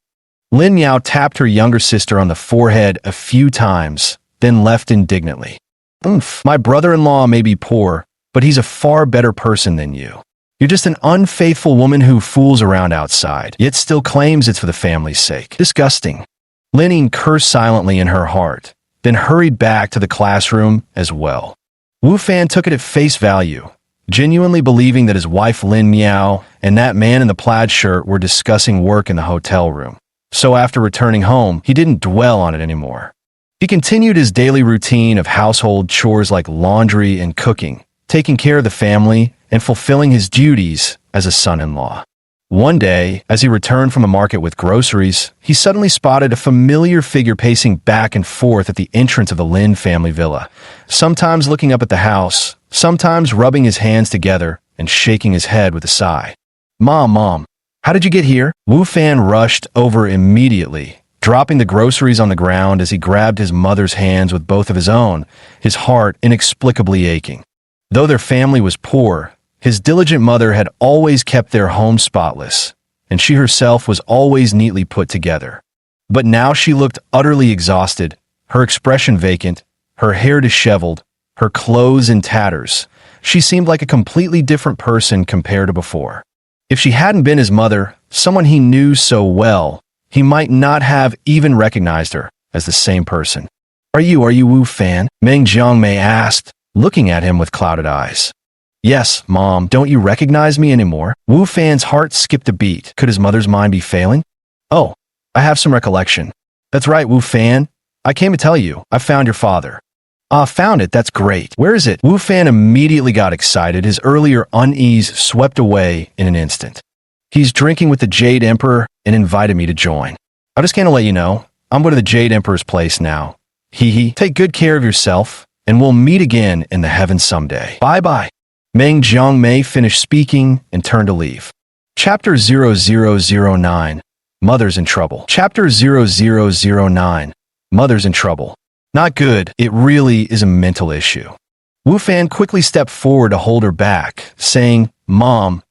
Lin Miao tapped her younger sister on the forehead a few times, then left indignantly. "Oomph, my brother-in-law may be poor, but he's a far better person than you. You're just an unfaithful woman who fools around outside, yet still claims it's for the family's sake. Disgusting." Lin Ying cursed silently in her heart, then hurried back to the classroom as well. Wu Fan took it at face value, genuinely believing that his wife Lin Miao and that man in the plaid shirt were discussing work in the hotel room. So after returning home, he didn't dwell on it anymore. He continued his daily routine of household chores like laundry and cooking, taking care of the family, and fulfilling his duties as a son-in-law. One day, as he returned from a market with groceries, he suddenly spotted a familiar figure pacing back and forth at the entrance of the Lin family villa, sometimes looking up at the house, sometimes rubbing his hands together and shaking his head with a sigh. Mom, how did you get here?" Wu Fan rushed over immediately, dropping the groceries on the ground as he grabbed his mother's hands with both of his own, his heart inexplicably aching. Though their family was poor, his diligent mother had always kept their home spotless, and she herself was always neatly put together. But now she looked utterly exhausted, her expression vacant, her hair disheveled, her clothes in tatters. She seemed like a completely different person compared to before. If she hadn't been his mother, someone he knew so well, he might not have even recognized her as the same person. Are you Wu Fan?" Meng Jiangmei asked, looking at him with clouded eyes. "Yes, Mom, don't you recognize me anymore?" Wu Fan's heart skipped a beat. Could his mother's mind be failing? "Oh, I have some recollection. That's right, Wu Fan. I came to tell you, I found your father." Ah, found it. That's great. Where is it? Wu Fan immediately got excited. His earlier unease swept away in an instant. He's drinking with the Jade Emperor and invited me to join. I just can't let you know, I'm going to the Jade Emperor's place now. Hee hee. Take good care of yourself, and we'll meet again in the heavens someday. Bye-bye. Meng Jiangmei finished speaking and turned to leave. Chapter 0009. Mother's in Trouble. Chapter 0009. Mother's in Trouble. Not good. It really is a mental issue. Wu Fan quickly stepped forward to hold her back, saying, Mom,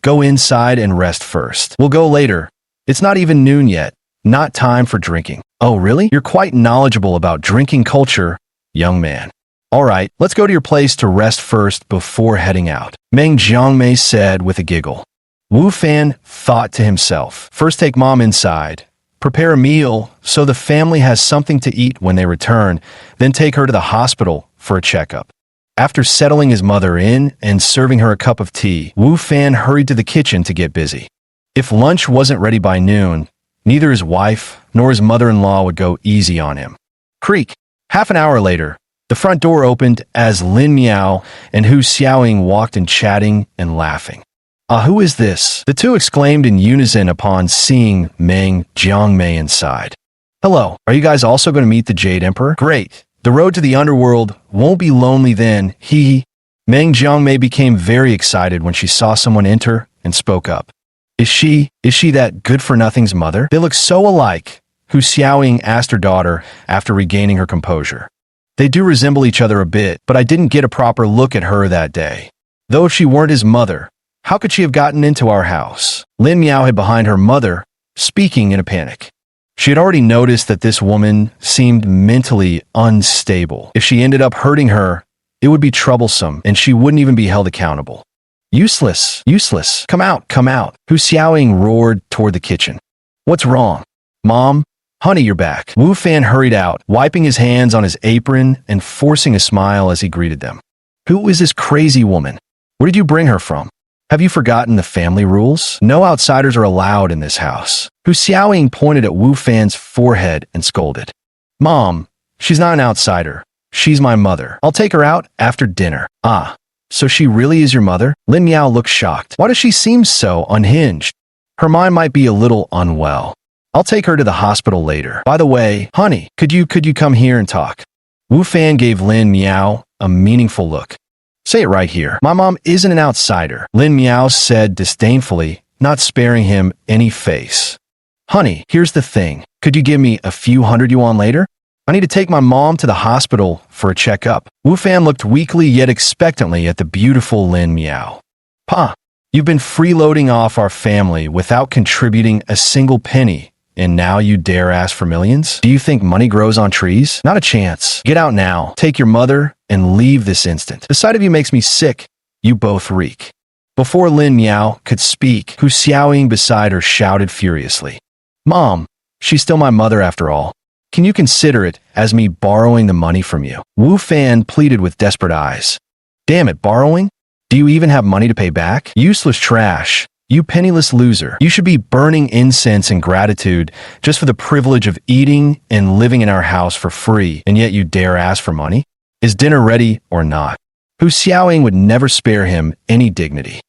go inside and rest first. We'll go later. It's not even noon yet. Not time for drinking. Oh, really? You're quite knowledgeable about drinking culture, young man. All right, let's go to your place to rest first before heading out, Meng Jiangmei said with a giggle. Wu Fan thought to himself, first take Mom inside, prepare a meal so the family has something to eat when they return, then take her to the hospital for a checkup. After settling his mother in and serving her a cup of tea, Wu Fan hurried to the kitchen to get busy. If lunch wasn't ready by noon, neither his wife nor his mother-in-law would go easy on him. Creak. Half an hour later, the front door opened as Lin Miao and Hu Xiaoying walked in chatting and laughing. Ah, who is this? The two exclaimed in unison upon seeing Meng Jiangmei inside. Hello, are you guys also going to meet the Jade Emperor? Great. The road to the underworld won't be lonely then, hee hee. Meng Jiangmei became very excited when she saw someone enter and spoke up. Is she that good-for-nothing's mother? They look so alike, Hu Xiaoying asked her daughter after regaining her composure. They do resemble each other a bit, but I didn't get a proper look at her that day. Though if she weren't his mother, how could she have gotten into our house? Lin Miao hid behind her mother, speaking in a panic. She had already noticed that this woman seemed mentally unstable. If she ended up hurting her, it would be troublesome, and she wouldn't even be held accountable. Useless. Come out. Hu Xiaoying roared toward the kitchen. What's wrong? Mom? Honey, you're back. Wu Fan hurried out, wiping his hands on his apron and forcing a smile as he greeted them. Who is this crazy woman? Where did you bring her from? Have you forgotten the family rules? No outsiders are allowed in this house. Hu Xiaoying pointed at Wu Fan's forehead and scolded. Mom, she's not an outsider. She's my mother. I'll take her out after dinner. Ah, so she really is your mother? Lin Miao looked shocked. Why does she seem so unhinged? Her mind might be a little unwell. I'll take her to the hospital later. By the way, honey, could you come here and talk? Wu Fan gave Lin Miao a meaningful look. Say it right here. My mom isn't an outsider, Lin Miao said disdainfully, not sparing him any face. Honey, here's the thing. Could you give me a few hundred yuan later? I need to take my mom to the hospital for a checkup. Wu Fan looked weakly yet expectantly at the beautiful Lin Miao. Pa, you've been freeloading off our family without contributing a single penny, and now you dare ask for millions? Do you think money grows on trees? Not a chance. Get out now, take your mother, and leave this instant. The sight of you makes me sick. You both reek. Before Lin Miao could speak, Hu Xiaoying beside her shouted furiously. Mom, she's still my mother after all. Can you consider it as me borrowing the money from you? Wu Fan pleaded with desperate eyes. Damn it, borrowing? Do you even have money to pay back? Useless trash. You penniless loser. You should be burning incense in gratitude just for the privilege of eating and living in our house for free, and yet you dare ask for money? Is dinner ready or not? Hu Xiaoying would never spare him any dignity.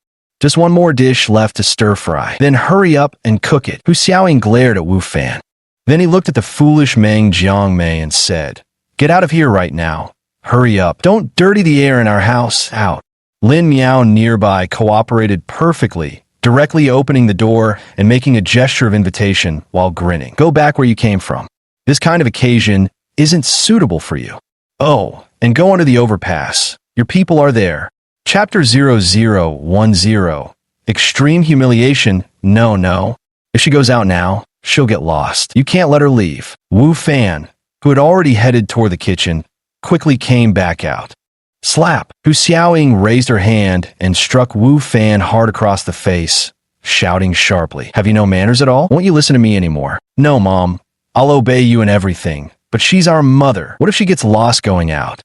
Just one more dish left to stir-fry. Then hurry up and cook it. Hu Xiaoying glared at Wu Fan. Then he looked at the foolish Meng Jiangmei and said, Get out of here right now. Hurry up. Don't dirty the air in our house. Out. Lin Miao nearby cooperated perfectly, directly opening the door and making a gesture of invitation while grinning. Go back where you came from. This kind of occasion isn't suitable for you. Oh, and go under the overpass. Your people are there. Chapter 0010. Extreme humiliation. No. If she goes out now, she'll get lost. You can't let her leave. Wu Fan, who had already headed toward the kitchen, quickly came back out. Slap! Hu Xiaoying raised her hand and struck Wu Fan hard across the face, shouting sharply, Have you no manners at all? Won't you listen to me anymore? No, Mom. I'll obey you in everything. But she's our mother. What if she gets lost going out?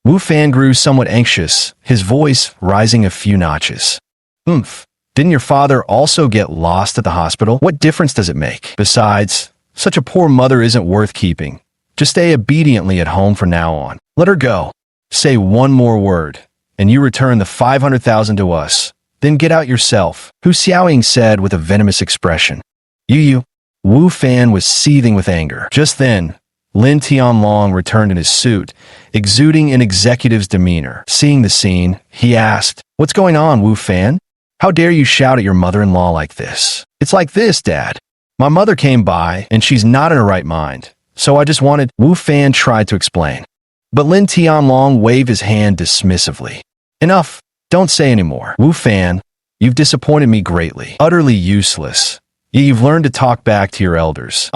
Wu Fan grew somewhat anxious, his voice rising a few notches. Oomph. Didn't your father also get lost at the hospital? What difference does it make? Besides, such a poor mother isn't worth keeping. Just stay obediently at home from now on. Let her go. Say one more word, and you return the 500,000 to us. Then get out yourself, Hu Xiaoying said with a venomous expression. You. Wu Fan was seething with anger. Just then, Lin Tianlong returned in his suit, exuding an executive's demeanor. Seeing the scene, he asked, "What's going on, Wu Fan? How dare you shout at your mother-in-law like this?" "It's like this, Dad. My mother came by, and she's not in her right mind, so I just wanted—" Wu Fan tried to explain. But Lin Tianlong waved his hand dismissively. "Enough. Don't say anymore. Wu Fan, you've disappointed me greatly. Utterly useless. Yet you've learned to talk back to your elders.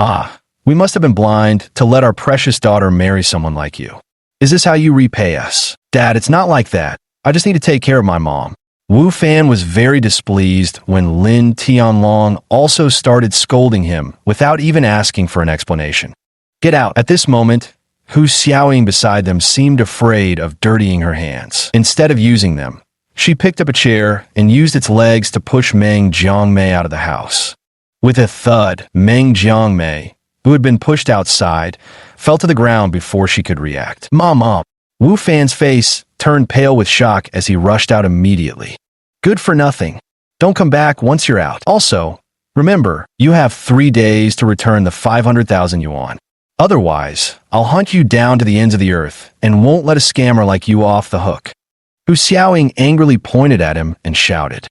We must have been blind to let our precious daughter marry someone like you. Is this how you repay us?" "Dad, it's not like that. I just need to take care of my mom." Wu Fan was very displeased when Lin Tianlong also started scolding him without even asking for an explanation. "Get out." At this moment, Hu Xiaoying beside them seemed afraid of dirtying her hands. Instead of using them, she picked up a chair and used its legs to push Meng Jiangmei out of the house. With a thud, Meng Jiangmei, who had been pushed outside, fell to the ground before she could react. Mom. Wu Fan's face turned pale with shock as he rushed out immediately. "Good for nothing. Don't come back once you're out. Also, remember, you have 3 days to return the 500,000 yuan. Otherwise, I'll hunt you down to the ends of the earth and won't let a scammer like you off the hook." Hu Xiaoying angrily pointed at him and shouted.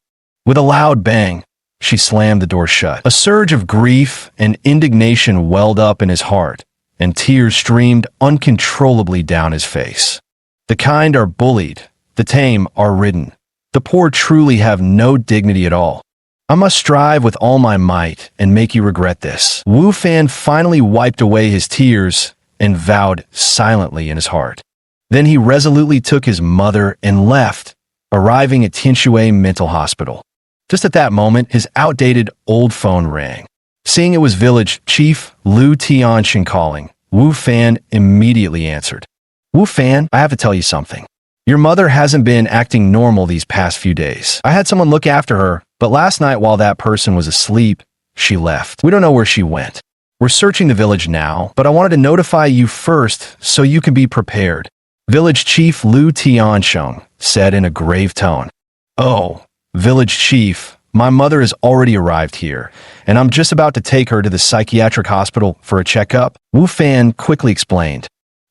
With a loud bang, she slammed the door shut. A surge of grief and indignation welled up in his heart, and tears streamed uncontrollably down his face. The kind are bullied, the tame are ridden. The poor truly have no dignity at all. I must strive with all my might and make you regret this. Wu Fan finally wiped away his tears and vowed silently in his heart. Then he resolutely took his mother and left, arriving at Tianshui Mental Hospital. Just at that moment, his outdated old phone rang. Seeing it was village chief Lu Tianxin calling, Wu Fan immediately answered. "Wu Fan, I have to tell you something. Your mother hasn't been acting normal these past few days. I had someone look after her, but last night while that person was asleep, she left. We don't know where she went. We're searching the village now, but I wanted to notify you first so you can be prepared," Village Chief Lu Tianxin said in a grave tone. "Oh, Village Chief, my mother has already arrived here, and I'm just about to take her to the psychiatric hospital for a checkup," Wu Fan quickly explained.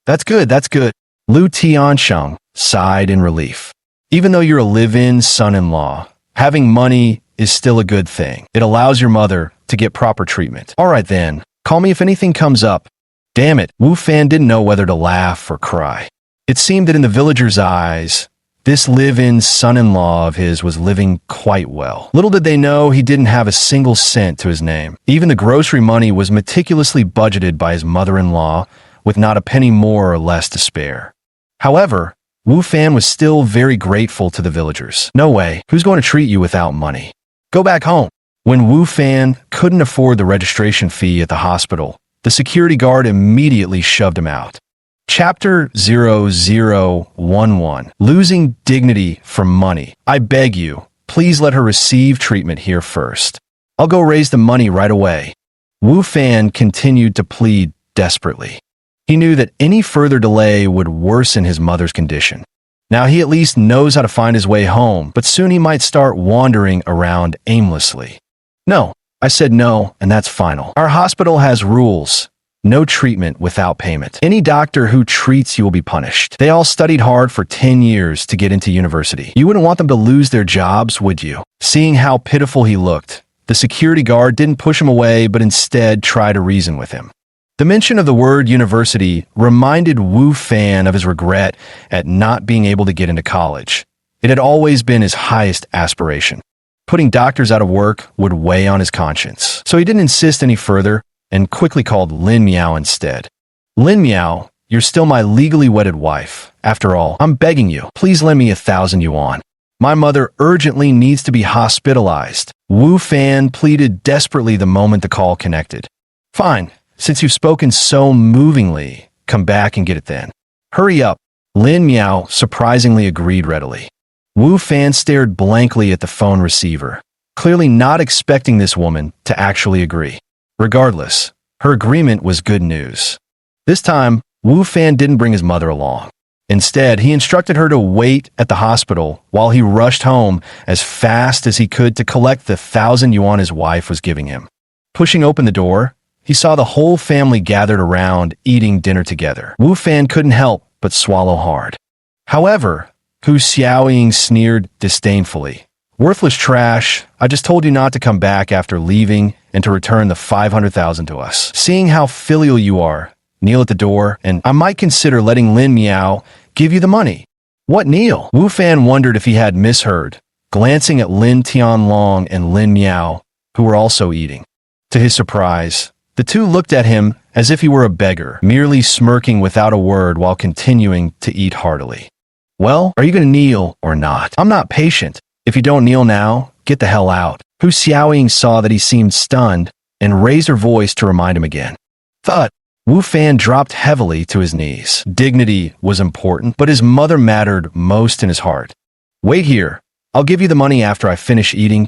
That's good. Lu Tianxin sighed in relief. "Even though you're a live-in son-in-law, having money is still a good thing. It allows your mother to get proper treatment. All right then, call me if anything comes up." Damn it, Wu Fan didn't know whether to laugh or cry. It seemed that in the villagers' eyes, this live-in son-in-law of his was living quite well. Little did they know he didn't have a single cent to his name. Even the grocery money was meticulously budgeted by his mother-in-law, with not a penny more or less to spare. However, Wu Fan was still very grateful to the villagers. "No way, who's going to treat you without money? Go back home." When Wu Fan couldn't afford the registration fee at the hospital, the security guard immediately shoved him out. Chapter 0011. Losing dignity for money. "I beg you, please let her receive treatment here first. I'll go raise the money right away." Wu Fan continued to plead desperately. He knew that any further delay would worsen his mother's condition. Now he at least knows how to find his way home, but soon he might start wandering around aimlessly. "No, I said no, and that's final. Our hospital has rules. No treatment without payment. Any doctor who treats you will be punished. They all studied hard for 10 years to get into university. You wouldn't want them to lose their jobs, would you?" Seeing how pitiful he looked, the security guard didn't push him away, but instead tried to reason with him. The mention of the word university reminded Wu Fan of his regret at not being able to get into college. It had always been his highest aspiration. Putting doctors out of work would weigh on his conscience. So he didn't insist any further and quickly called Lin Miao instead. "Lin Miao, you're still my legally wedded wife. After all, I'm begging you, please lend me 1,000 yuan. My mother urgently needs to be hospitalized." Wu Fan pleaded desperately the moment the call connected. "Fine, since you've spoken so movingly, come back and get it then. Hurry up." Lin Miao surprisingly agreed readily. Wu Fan stared blankly at the phone receiver, clearly not expecting this woman to actually agree. Regardless, her agreement was good news. This time, Wu Fan didn't bring his mother along. Instead, he instructed her to wait at the hospital while he rushed home as fast as he could to collect the 1,000 yuan his wife was giving him. Pushing open the door, he saw the whole family gathered around eating dinner together. Wu Fan couldn't help but swallow hard. However, Hu Xiaoying sneered disdainfully. "Worthless trash, I just told you not to come back after leaving and to return the 500,000 to us. Seeing how filial you are, kneel at the door, and I might consider letting Lin Miao give you the money." "What kneel?" Wu Fan wondered if he had misheard, glancing at Lin Tianlong and Lin Miao, who were also eating. To his surprise, the two looked at him as if he were a beggar, merely smirking without a word while continuing to eat heartily. "Well, are you going to kneel or not? I'm not patient. If you don't kneel now, get the hell out." Hu Xiaoying saw that he seemed stunned and raised her voice to remind him again. Thud! Wu Fan dropped heavily to his knees. Dignity was important, but his mother mattered most in his heart. "Wait here. I'll give you the money after I finish eating."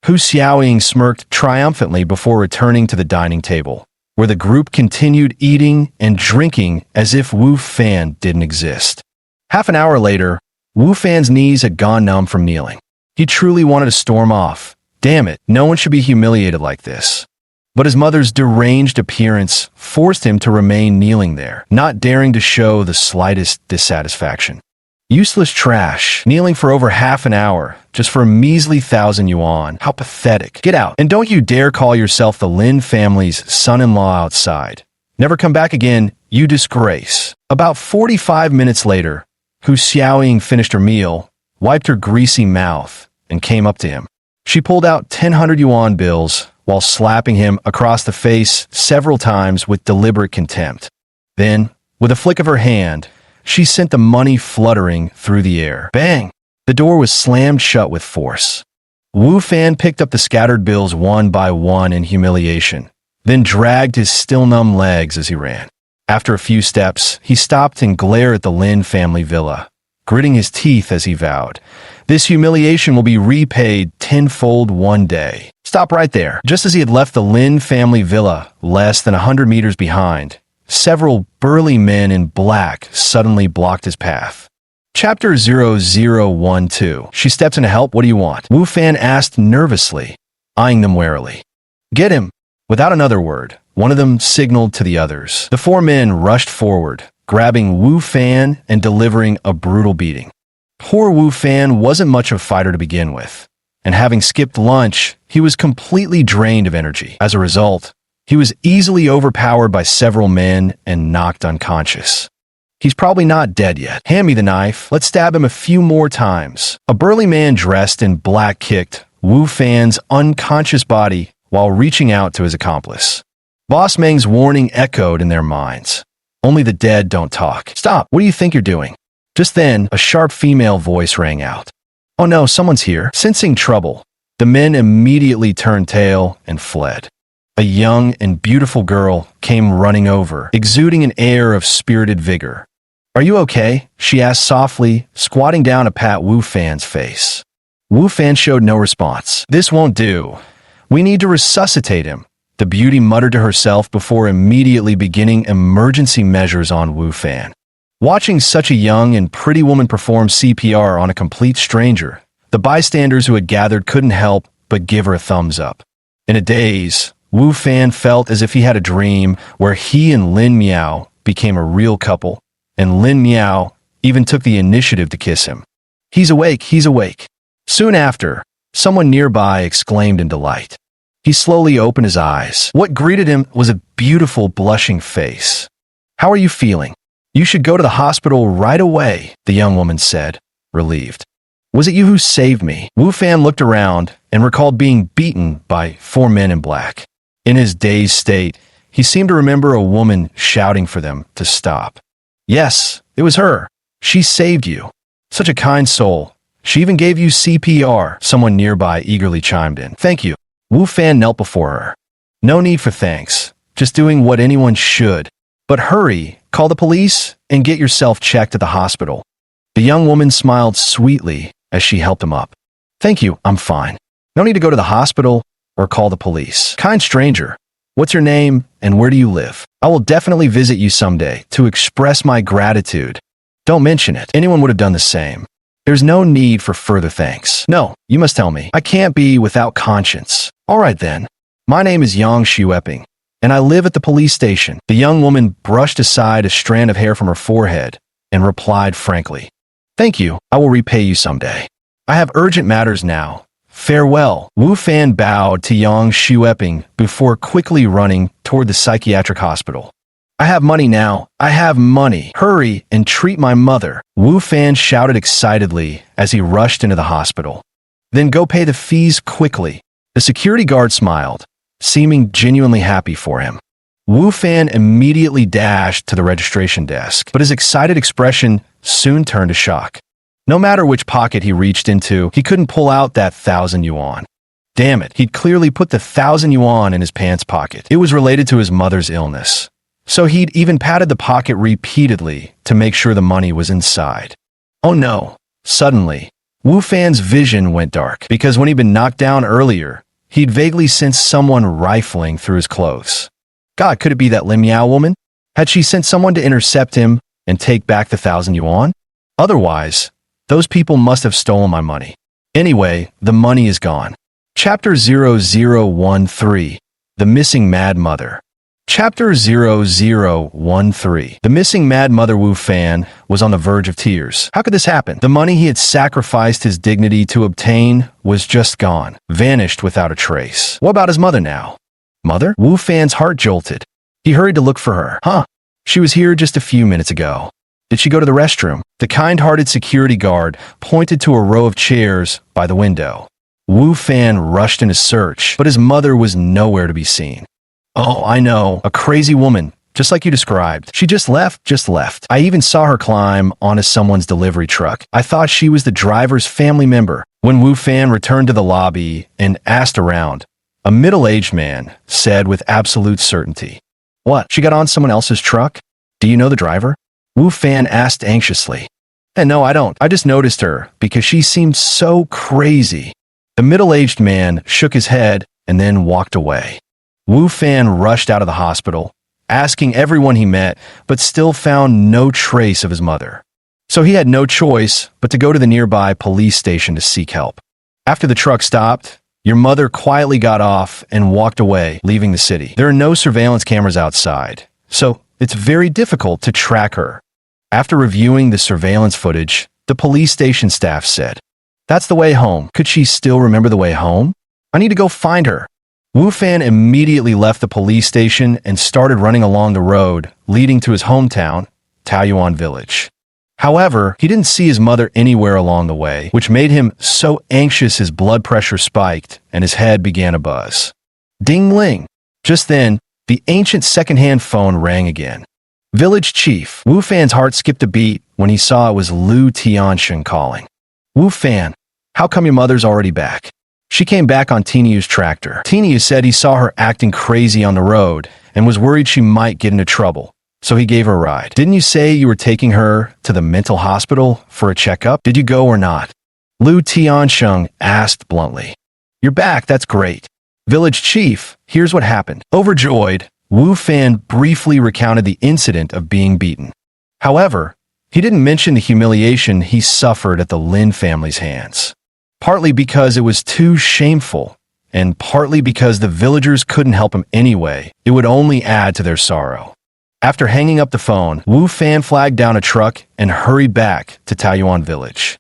Hu Xiaoying smirked triumphantly before returning to the dining table, where the group continued eating and drinking as if Wu Fan didn't exist. Half an hour later, Wu Fan's knees had gone numb from kneeling. He truly wanted to storm off. Damn it, no one should be humiliated like this. But his mother's deranged appearance forced him to remain kneeling there, not daring to show the slightest dissatisfaction. Useless trash, kneeling for over half an hour, just for a measly 1,000 yuan. How pathetic. Get out, and don't you dare call yourself the Lin family's son-in-law outside. Never come back again, you disgrace. About 45 minutes later, Hu Xiaoying finished her meal, wiped her greasy mouth, and came up to him. She pulled out 1,000 yuan bills while slapping him across the face several times with deliberate contempt. Then, with a flick of her hand, she sent the money fluttering through the air. Bang! The door was slammed shut with force. Wu Fan picked up the scattered bills one by one in humiliation, then dragged his still-numb legs as he ran. After a few steps, he stopped and glared at the Lin family villa, gritting his teeth as he vowed, "This humiliation will be repaid tenfold one day." Stop right there. Just as he had left the Lin family villa less than 100 meters behind, several burly men in black suddenly blocked his path. Chapter 0012. She steps in to help. "What do you want?" Wu Fan asked nervously, eyeing them warily. "Get him." Without another word, one of them signaled to the others. The four men rushed forward, grabbing Wu Fan and delivering a brutal beating. Poor Wu Fan wasn't much of a fighter to begin with, and having skipped lunch, he was completely drained of energy. As a result, he was easily overpowered by several men and knocked unconscious. "He's probably not dead yet. Hand me the knife. Let's stab him a few more times." A burly man dressed in black kicked Wu Fan's unconscious body while reaching out to his accomplice. Boss Meng's warning echoed in their minds. Only the dead don't talk. "Stop! What do you think you're doing?" Just then, a sharp female voice rang out. "Oh no, someone's here." Sensing trouble, the men immediately turned tail and fled. A young and beautiful girl came running over, exuding an air of spirited vigor. "Are you okay?" she asked softly, squatting down to pat Wu Fan's face. Wu Fan showed no response. "This won't do. We need to resuscitate him," the beauty muttered to herself before immediately beginning emergency measures on Wu Fan. Watching such a young and pretty woman perform CPR on a complete stranger, the bystanders who had gathered couldn't help but give her a thumbs up. In a daze, Wu Fan felt as if he had a dream where he and Lin Miao became a real couple, and Lin Miao even took the initiative to kiss him. "He's awake, he's awake." Soon after, someone nearby exclaimed in delight. He slowly opened his eyes. What greeted him was a beautiful, blushing face. "How are you feeling?" "You should go to the hospital right away," the young woman said, relieved. "Was it you who saved me?" Wu Fan looked around and recalled being beaten by four men in black. In his dazed state, he seemed to remember a woman shouting for them to stop. "Yes, it was her. She saved you. Such a kind soul. She even gave you CPR," someone nearby eagerly chimed in. "Thank you." Wu Fan knelt before her. "No need for thanks. Just doing what anyone should. But hurry, call the police and get yourself checked at the hospital." The young woman smiled sweetly as she helped him up. "Thank you, I'm fine. No need to go to the hospital or call the police." "Kind stranger, what's your name and where do you live?" I will definitely visit you someday to express my gratitude. Don't mention it. Anyone would have done the same. There's no need for further thanks. No, you must tell me. I can't be without conscience. All right then. My name is Yang Xueping, and I live at the police station. The young woman brushed aside a strand of hair from her forehead and replied frankly, Thank you. I will repay you someday. I have urgent matters now. Farewell. Wu Fan bowed to Yang Xueping before quickly running toward the psychiatric hospital. I have money now. I have money. Hurry and treat my mother. Wu Fan shouted excitedly as he rushed into the hospital. Then go pay the fees quickly. The security guard smiled, seeming genuinely happy for him. Wu Fan immediately dashed to the registration desk, but his excited expression soon turned to shock. No matter which pocket he reached into, he couldn't pull out that 1,000 yuan. Damn it, he'd clearly put the 1,000 yuan in his pants pocket. It was related to his mother's illness. So he'd even patted the pocket repeatedly to make sure the money was inside. Oh no. Suddenly, Wu Fan's vision went dark because when he'd been knocked down earlier, he'd vaguely sensed someone rifling through his clothes. God, could it be that Lim Yao woman? Had she sent someone to intercept him and take back the 1,000 yuan? Otherwise, those people must have stolen my money. Anyway, the money is gone. Chapter 0013. The Missing Mad Mother. Chapter 0013. The missing Mad Mother Wu Fan was on the verge of tears. How could this happen? The money he had sacrificed his dignity to obtain was just gone, vanished without a trace. What about his mother now? Mother? Wu Fan's heart jolted. He hurried to look for her. Huh? She was here just a few minutes ago. Did she go to the restroom? The kind-hearted security guard pointed to a row of chairs by the window. Wu Fan rushed in his search, but his mother was nowhere to be seen. Oh, I know, a crazy woman, just like you described. She just left. I even saw her climb onto someone's delivery truck. I thought she was the driver's family member. When Wu Fan returned to the lobby and asked around, a middle-aged man said with absolute certainty, What, she got on someone else's truck? Do you know the driver? Wu Fan asked anxiously. No, I don't. I just noticed her because she seemed so crazy. The middle-aged man shook his head and then walked away. Wu Fan rushed out of the hospital, asking everyone he met, but still found no trace of his mother. So he had no choice but to go to the nearby police station to seek help. After the truck stopped, your mother quietly got off and walked away, leaving the city. There are no surveillance cameras outside, so it's very difficult to track her. After reviewing the surveillance footage, the police station staff said, That's the way home. Could she still remember the way home? I need to go find her. Wu Fan immediately left the police station and started running along the road leading to his hometown, Taoyuan Village. However, he didn't see his mother anywhere along the way, which made him so anxious his blood pressure spiked and his head began to buzz. Ding-ling! Just then, the ancient second-hand phone rang again. Village Chief. Wu Fan's heart skipped a beat when he saw it was Lu Tiansheng calling. Wu Fan, how come your mother's already back? She came back on Tinyu's tractor. Tinyu said he saw her acting crazy on the road and was worried she might get into trouble, so he gave her a ride. Didn't you say you were taking her to the mental hospital for a checkup? Did you go or not? Lu Tiansheng asked bluntly. You're back, that's great. Village Chief, here's what happened. Overjoyed, Wu Fan briefly recounted the incident of being beaten. However, he didn't mention the humiliation he suffered at the Lin family's hands. Partly because it was too shameful, and partly because the villagers couldn't help him anyway. It would only add to their sorrow. After hanging up the phone, Wu Fan flagged down a truck and hurried back to Taoyuan Village.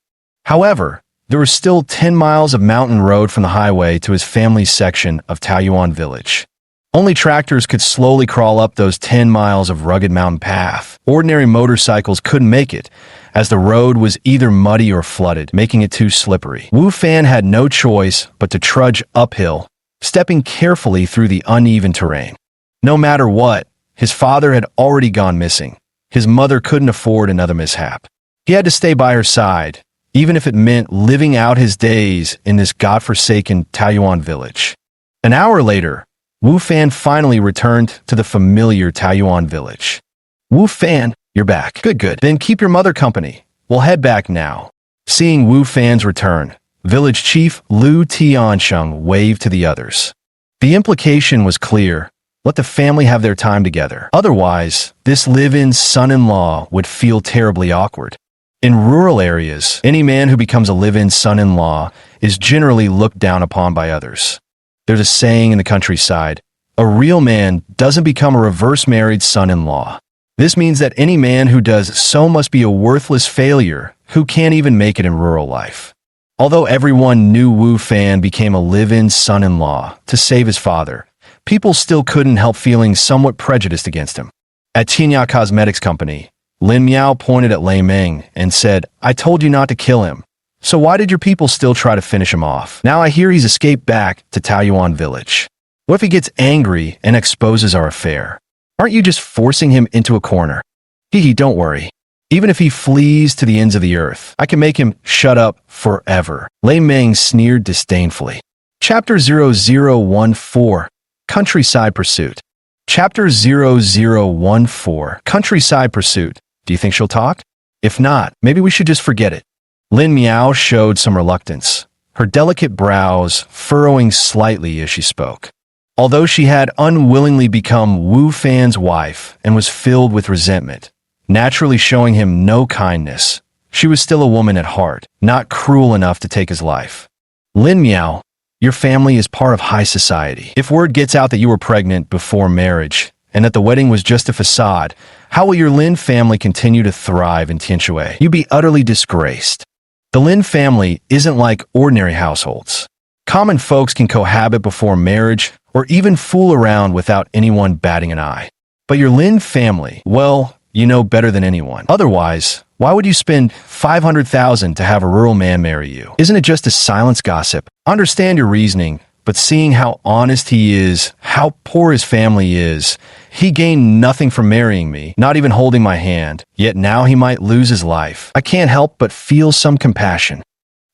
However, there was still 10 miles of mountain road from the highway to his family's section of Taoyuan Village. Only tractors could slowly crawl up those 10 miles of rugged mountain path. Ordinary motorcycles couldn't make it, as the road was either muddy or flooded, making it too slippery. Wu Fan had no choice but to trudge uphill, stepping carefully through the uneven terrain. No matter what, his father had already gone missing. His mother couldn't afford another mishap. He had to stay by her side, even if it meant living out his days in this godforsaken Taoyuan village. An hour later, Wu Fan finally returned to the familiar Taoyuan village. Wu Fan, you're back. Good. Then keep your mother company. We'll head back now. Seeing Wu Fan's return, Village Chief Lu Tiansheng waved to the others. The implication was clear. Let the family have their time together. Otherwise, this live-in son-in-law would feel terribly awkward. In rural areas, any man who becomes a live-in son-in-law is generally looked down upon by others. There's a saying in the countryside, a real man doesn't become a reverse-married son-in-law. This means that any man who does so must be a worthless failure who can't even make it in rural life. Although everyone knew Wu Fan became a live-in son-in-law to save his father, people still couldn't help feeling somewhat prejudiced against him. At Qinya Cosmetics Company, Lin Miao pointed at Lei Meng and said, "I told you not to kill him. So why did your people still try to finish him off? Now I hear he's escaped back to Taoyuan Village. What if he gets angry and exposes our affair? Aren't you just forcing him into a corner? Hee, don't worry. Even if he flees to the ends of the earth, I can make him shut up forever." Lei Meng sneered disdainfully. Chapter 0014, Countryside Pursuit. Chapter 0014, Countryside Pursuit. Do you think she'll talk? If not, maybe we should just forget it. Lin Miao showed some reluctance, her delicate brows furrowing slightly as she spoke. Although she had unwillingly become Wu Fan's wife and was filled with resentment, naturally showing him no kindness, she was still a woman at heart, not cruel enough to take his life. Lin Miao, your family is part of high society. If word gets out that you were pregnant before marriage and that the wedding was just a facade, how will your Lin family continue to thrive in Tianshui? You'd be utterly disgraced. The Lin family isn't like ordinary households. Common folks can cohabit before marriage or even fool around without anyone batting an eye. But your Lin family, well, you know better than anyone. Otherwise, why would you spend 500,000 to have a rural man marry you? Isn't it just to silence gossip? I understand your reasoning, but seeing how honest he is, how poor his family is, he gained nothing from marrying me, not even holding my hand, yet now he might lose his life. I can't help but feel some compassion.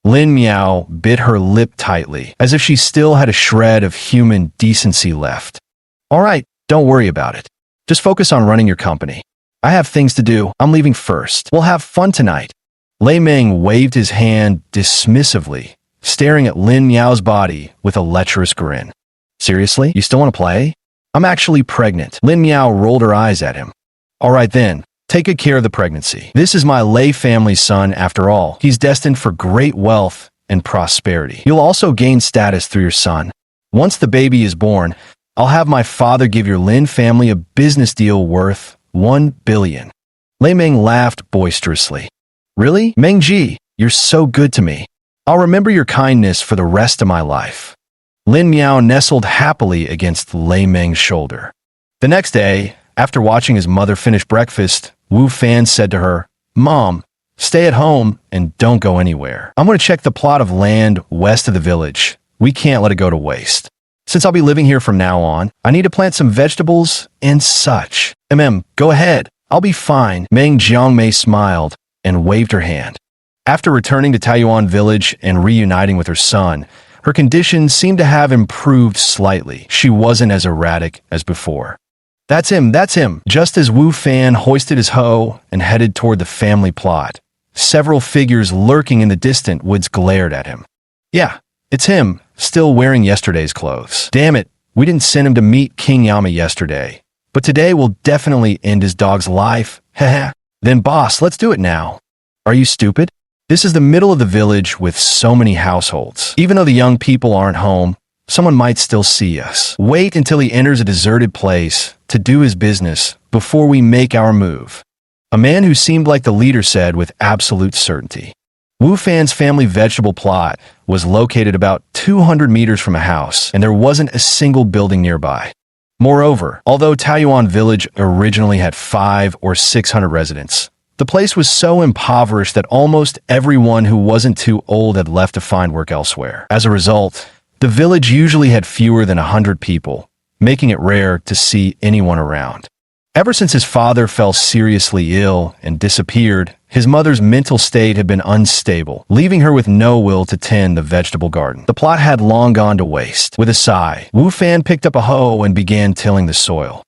Lin Miao bit her lip tightly, as if she still had a shred of human decency left. All right, don't worry about it. Just focus on running your company. I have things to do. I'm leaving first. We'll have fun tonight. Lei Meng waved his hand dismissively, staring at Lin Miao's body with a lecherous grin. Seriously? You still want to play? I'm actually pregnant. Lin Miao rolled her eyes at him. All right then. Take good care of the pregnancy. This is my Lei family's son after all. He's destined for great wealth and prosperity. You'll also gain status through your son. Once the baby is born, I'll have my father give your Lin family a business deal worth 1 billion. Lei Meng laughed boisterously. Really? Mengji, you're so good to me. I'll remember your kindness for the rest of my life. Lin Miao nestled happily against Lei Meng's shoulder. The next day, after watching his mother finish breakfast, Wu Fan said to her, "Mom, stay at home and don't go anywhere. I'm going to check the plot of land west of the village. We can't let it go to waste. Since I'll be living here from now on, I need to plant some vegetables and such." Go ahead. I'll be fine." Meng Jiangmei smiled and waved her hand. After returning to Taoyuan Village and reuniting with her son, her condition seemed to have improved slightly. She wasn't as erratic as before. That's him. Just as Wu Fan hoisted his hoe and headed toward the family plot, several figures lurking in the distant woods glared at him. Yeah, it's him, still wearing yesterday's clothes. Damn it, we didn't send him to meet King Yama yesterday. But today will definitely end his dog's life. Heh. Then boss, let's do it now. Are you stupid? This is the middle of the village with so many households. Even though the young people aren't home, someone might still see us. Wait until he enters a deserted place to do his business before we make our move. A man who seemed like the leader said with absolute certainty. Wu Fan's family vegetable plot was located about 200 meters from a house, and there wasn't a single building nearby. Moreover, although Taoyuan Village originally had 500 or 600 residents, the place was so impoverished that almost everyone who wasn't too old had left to find work elsewhere. As a result, the village usually had fewer than 100 people, making it rare to see anyone around. Ever since his father fell seriously ill and disappeared, his mother's mental state had been unstable, leaving her with no will to tend the vegetable garden. The plot had long gone to waste. With a sigh, Wu Fan picked up a hoe and began tilling the soil.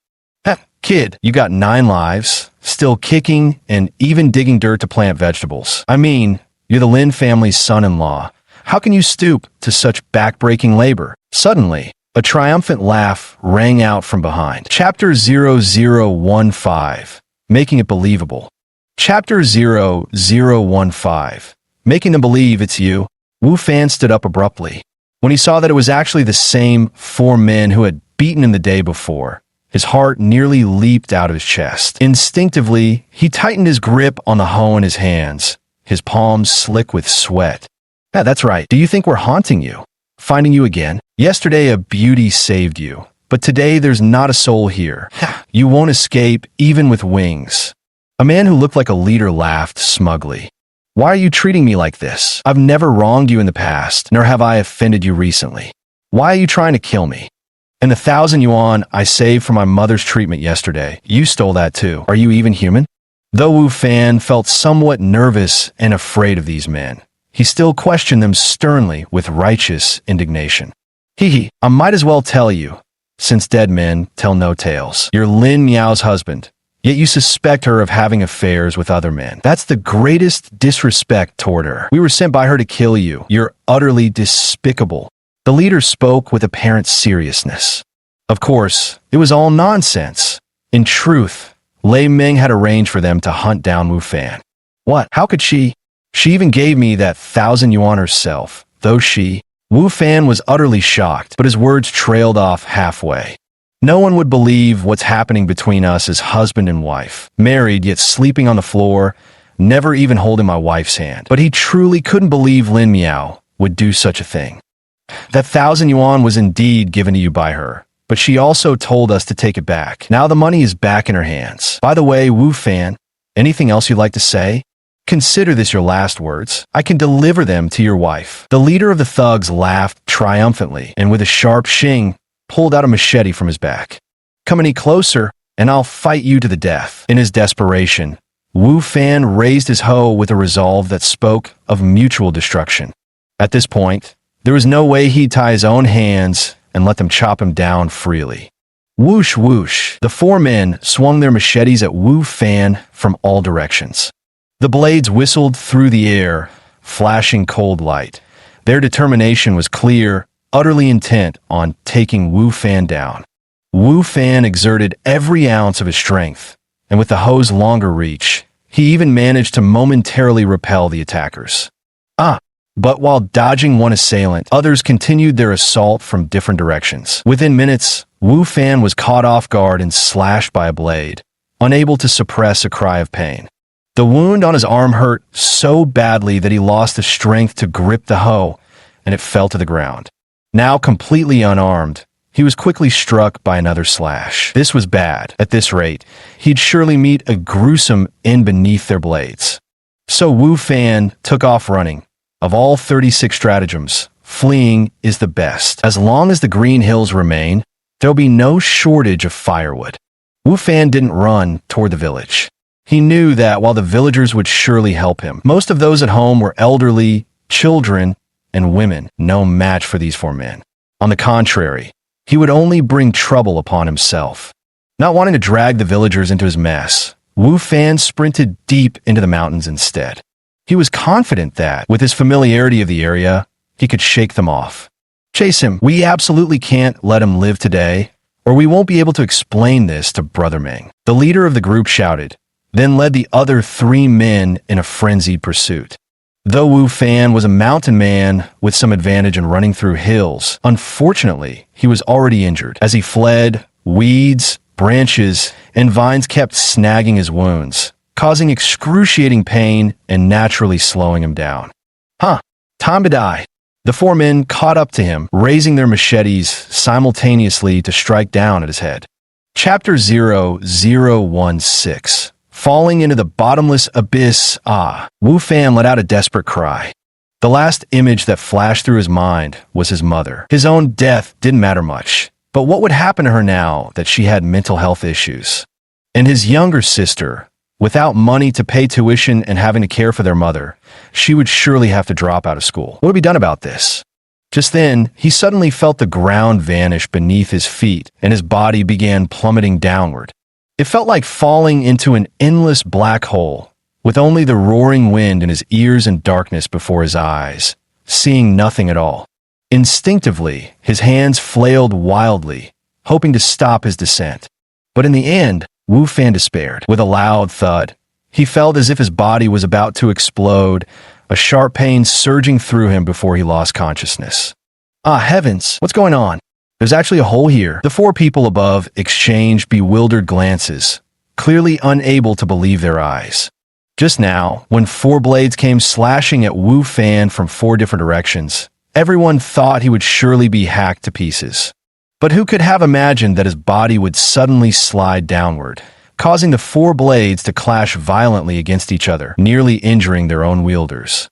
Kid, you got 9 lives, still kicking and even digging dirt to plant vegetables. I mean, you're the Lin family's son-in-law. How can you stoop to such back-breaking labor? Suddenly, A triumphant laugh rang out from behind. Chapter 0015, Making It Believable. Chapter 0015, Making them believe it's you. Wu Fan stood up abruptly. When he saw that it was actually the same four men who had beaten him the day before, his heart nearly leaped out of his chest. Instinctively, he tightened his grip on the hoe in his hands, his palms slick with sweat. Yeah, that's right. Do you think we're haunting you? Finding you again? Yesterday a beauty saved you, but today there's not a soul here. You won't escape, even with wings. A man who looked like a leader laughed smugly. Why are you treating me like this? I've never wronged you in the past, nor have I offended you recently. Why are you trying to kill me? And the 1,000 yuan I saved for my mother's treatment yesterday, you stole that too. Are you even human? Though Wu Fan felt somewhat nervous and afraid of these men, he still questioned them sternly with righteous indignation. I might as well tell you, since dead men tell no tales. You're Lin Miao's husband, yet you suspect her of having affairs with other men. That's the greatest disrespect toward her. We were sent by her to kill you. You're utterly despicable. The leader spoke with apparent seriousness. Of course, it was all nonsense. In truth, Lei Ming had arranged for them to hunt down Wu Fan. What? How could she? She even gave me that 1,000 yuan herself, though Wu Fan was utterly shocked, but his words trailed off halfway. No one would believe what's happening between us as husband and wife, married yet sleeping on the floor, never even holding my wife's hand. But he truly couldn't believe Lin Miao would do such a thing. That 1,000 yuan was indeed given to you by her, but she also told us to take it back. Now the money is back in her hands. By the way, Wu Fan, anything else you'd like to say? Consider this your last words. I can deliver them to your wife. The leader of the thugs laughed triumphantly and with a sharp shing, pulled out a machete from his back. Come any closer, and I'll fight you to the death. In his desperation, Wu Fan raised his hoe with a resolve that spoke of mutual destruction. At this point, there was no way he'd tie his own hands and let them chop him down freely. Whoosh whoosh, the four men swung their machetes at Wu Fan from all directions. The blades whistled through the air, flashing cold light. Their determination was clear, utterly intent on taking Wu Fan down. Wu Fan exerted every ounce of his strength, and with the hoe's longer reach, he even managed to momentarily repel the attackers. But while dodging one assailant, others continued their assault from different directions. Within minutes, Wu Fan was caught off guard and slashed by a blade, unable to suppress a cry of pain. The wound on his arm hurt so badly that he lost the strength to grip the hoe, and it fell to the ground. Now completely unarmed, he was quickly struck by another slash. This was bad. At this rate, he'd surely meet a gruesome end beneath their blades. So Wu Fan took off running. Of all 36 stratagems, fleeing is the best. As long as the green hills remain, there'll be no shortage of firewood. Wu Fan didn't run toward the village. He knew that while the villagers would surely help him, most of those at home were elderly, children, and women, no match for these four men. On the contrary, he would only bring trouble upon himself. Not wanting to drag the villagers into his mess, Wu Fan sprinted deep into the mountains instead. He was confident that, with his familiarity of the area, he could shake them off. Chase him. We absolutely can't let him live today, or we won't be able to explain this to Brother Ming. The leader of the group shouted, then led the other three men in a frenzied pursuit. Though Wu Fan was a mountain man with some advantage in running through hills, unfortunately, he was already injured. As he fled, weeds, branches, and vines kept snagging his wounds, causing excruciating pain and naturally slowing him down. Time to die. The four men caught up to him, raising their machetes simultaneously to strike down at his head. Chapter 0016. Falling into the bottomless abyss. Wu Fan let out a desperate cry. The last image that flashed through his mind was his mother. His own death didn't matter much, but what would happen to her now that she had mental health issues? And his younger sister, without money to pay tuition and having to care for their mother, she would surely have to drop out of school. What would be done about this? Just then, he suddenly felt the ground vanish beneath his feet and his body began plummeting downward. It felt like falling into an endless black hole, with only the roaring wind in his ears and darkness before his eyes, seeing nothing at all. Instinctively, his hands flailed wildly, hoping to stop his descent. But in the end, Wu Fan despaired. With a loud thud, he felt as if his body was about to explode, a sharp pain surging through him before he lost consciousness. Ah, heavens, what's going on? There's actually a hole here. The four people above exchanged bewildered glances, clearly unable to believe their eyes. Just now, when four blades came slashing at Wu Fan from four different directions, everyone thought he would surely be hacked to pieces. But who could have imagined that his body would suddenly slide downward, causing the four blades to clash violently against each other, nearly injuring their own wielders?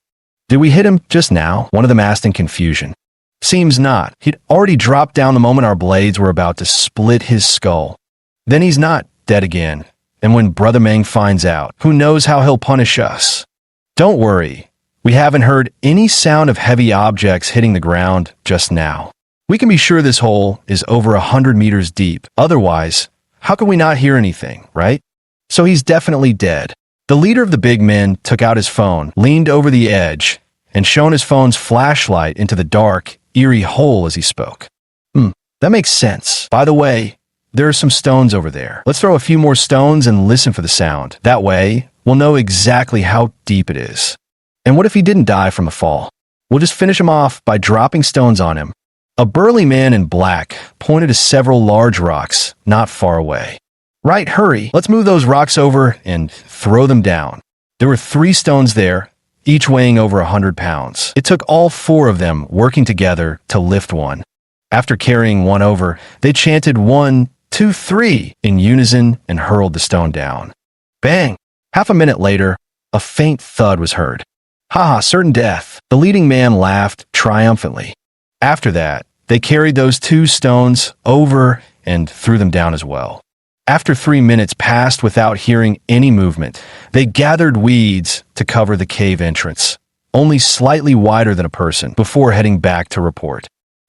Did we hit him just now? One of them asked in confusion. Seems not. He'd already dropped down the moment our blades were about to split his skull. Then he's not dead again, and when Brother Meng finds out, who knows how he'll punish us? Don't worry. We haven't heard any sound of heavy objects hitting the ground just now. We can be sure this hole is over 100 meters deep. Otherwise, how can we not hear anything, right? So he's definitely dead. The leader of the big men took out his phone, leaned over the edge, and shone his phone's flashlight into the dark, eerie hole as he spoke. That makes sense. By the way, there are some stones over there. Let's throw a few more stones and listen for the sound. That way, we'll know exactly how deep it is. And what if he didn't die from the fall? We'll just finish him off by dropping stones on him. A burly man in black pointed to several large rocks not far away. Right, hurry. Let's move those rocks over and throw them down. There were 3 stones there, each weighing over 100 pounds. It took all 4 of them working together to lift one. After carrying one over, they chanted 1, 2, 3 in unison and hurled the stone down. Bang! Half a minute later, a faint thud was heard. Haha, certain death. The leading man laughed triumphantly. After that, they carried those 2 stones over and threw them down as well. After 3 minutes passed without hearing any movement, they gathered weeds to cover the cave entrance, only slightly wider than a person, before heading back to report.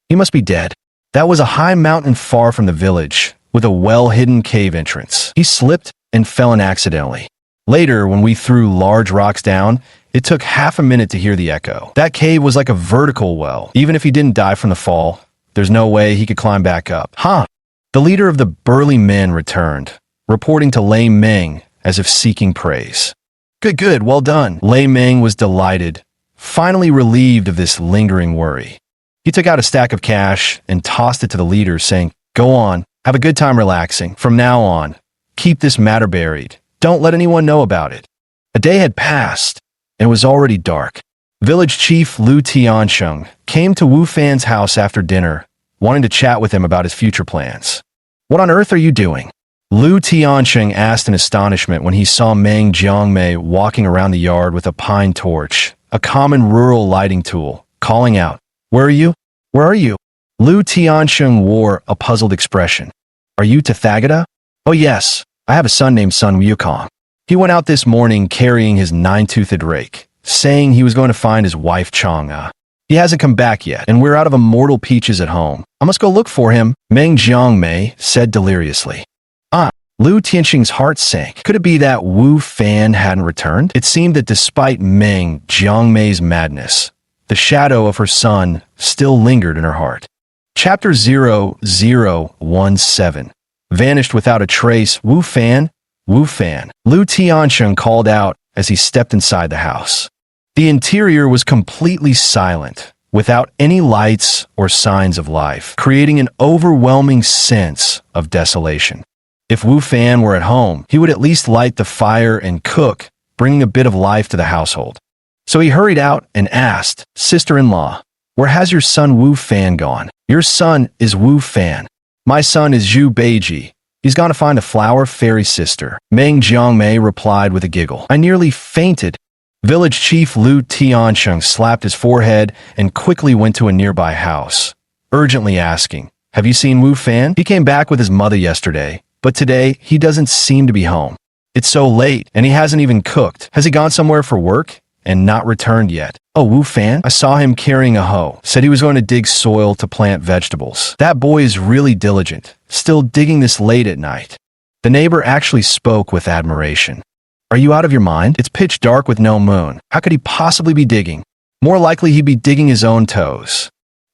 He must be dead. That was a high mountain far from the village, with a well-hidden cave entrance. He slipped and fell in accidentally. Later, when we threw large rocks down, it took half a minute to hear the echo. That cave was like a vertical well. Even if he didn't die from the fall, there's no way he could climb back up. Huh? The leader of the burly men returned, reporting to Lei Meng as if seeking praise. Good, well done. Lei Meng was delighted, finally relieved of this lingering worry. He took out a stack of cash and tossed it to the leader, saying, "Go on, have a good time relaxing. From now on, keep this matter buried. Don't let anyone know about it." A day had passed, and it was already dark. Village Chief Lu Tiansheng came to Wu Fan's house after dinner, wanting to chat with him about his future plans. "What on earth are you doing?" Lu Tiansheng asked in astonishment when he saw Meng Jiangmei walking around the yard with a pine torch, a common rural lighting tool, calling out, Where are you? Where are you?" Lu Tiansheng wore a puzzled expression. "Are you Tathagata?" "Oh yes, I have a son named Sun Wukong. He went out this morning carrying his 9-toothed rake, saying he was going to find his wife Chang'e. He hasn't come back yet, and we're out of immortal peaches at home. I must go look for him," Meng Jiangmei said deliriously. Lu Tiansheng's heart sank. Could it be that Wu Fan hadn't returned? It seemed that despite Meng Jiangmei's madness, the shadow of her son still lingered in her heart. Chapter 0017. Vanished without a trace. Wu Fan? Wu Fan. Lu Tiansheng called out as he stepped inside the house. The interior was completely silent, without any lights or signs of life, creating an overwhelming sense of desolation. If Wu Fan were at home, he would at least light the fire and cook, bringing a bit of life to the household. So he hurried out and asked, "Sister-in-law, where has your son Wu Fan gone?" "Your son is Wu Fan. My son is Zhu Beiji. He's gone to find a flower fairy sister," Meng Jiangmei replied with a giggle. "I nearly fainted." Village Chief Lu Tiansheng slapped his forehead and quickly went to a nearby house, urgently asking, "Have you seen Wu Fan? He came back with his mother yesterday, but today he doesn't seem to be home. It's so late, and he hasn't even cooked. Has he gone somewhere for work and not returned yet?" "Oh, Wu Fan? I saw him carrying a hoe. Said he was going to dig soil to plant vegetables. That boy is really diligent, still digging this late at night." The neighbor actually spoke with admiration. "Are you out of your mind? It's pitch dark with no moon. How could he possibly be digging? More likely he'd be digging his own toes."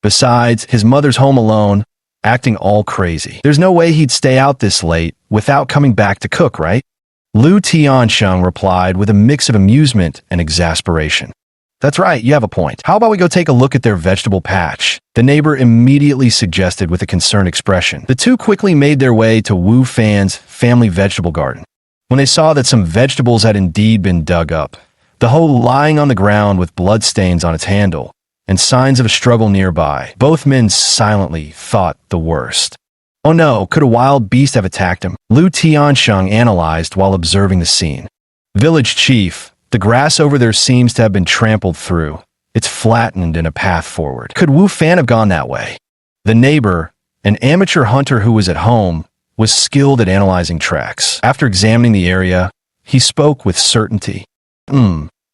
Besides, his mother's home alone, acting all crazy. There's no way he'd stay out this late without coming back to cook, right? Lu Tiansheng replied with a mix of amusement and exasperation. That's right, you have a point. How about we go take a look at their vegetable patch? The neighbor immediately suggested with a concerned expression. The two quickly made their way to Wu Fan's family vegetable garden. When they saw that some vegetables had indeed been dug up, the hoe lying on the ground with bloodstains on its handle, and signs of a struggle nearby, both men silently thought the worst. Oh no, could a wild beast have attacked him? Lu Tiansheng analyzed while observing the scene. Village chief, the grass over there seems to have been trampled through. It's flattened in a path forward. Could Wu Fan have gone that way? The neighbor, an amateur hunter who was at home, was skilled at analyzing tracks. After examining the area, he spoke with certainty.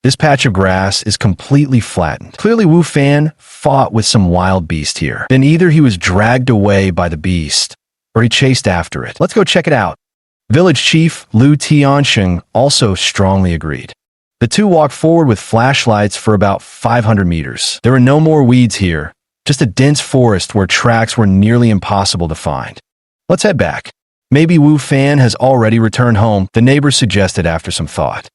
This patch of grass is completely flattened. Clearly Wu Fan fought with some wild beast here. Then either he was dragged away by the beast, or he chased after it. Let's go check it out. Village chief Lu Tiansheng also strongly agreed. The two walked forward with flashlights for about 500 meters. There were no more weeds here, just a dense forest where tracks were nearly impossible to find. Let's head back. Maybe Wu Fan has already returned home, the neighbor suggested after some thought.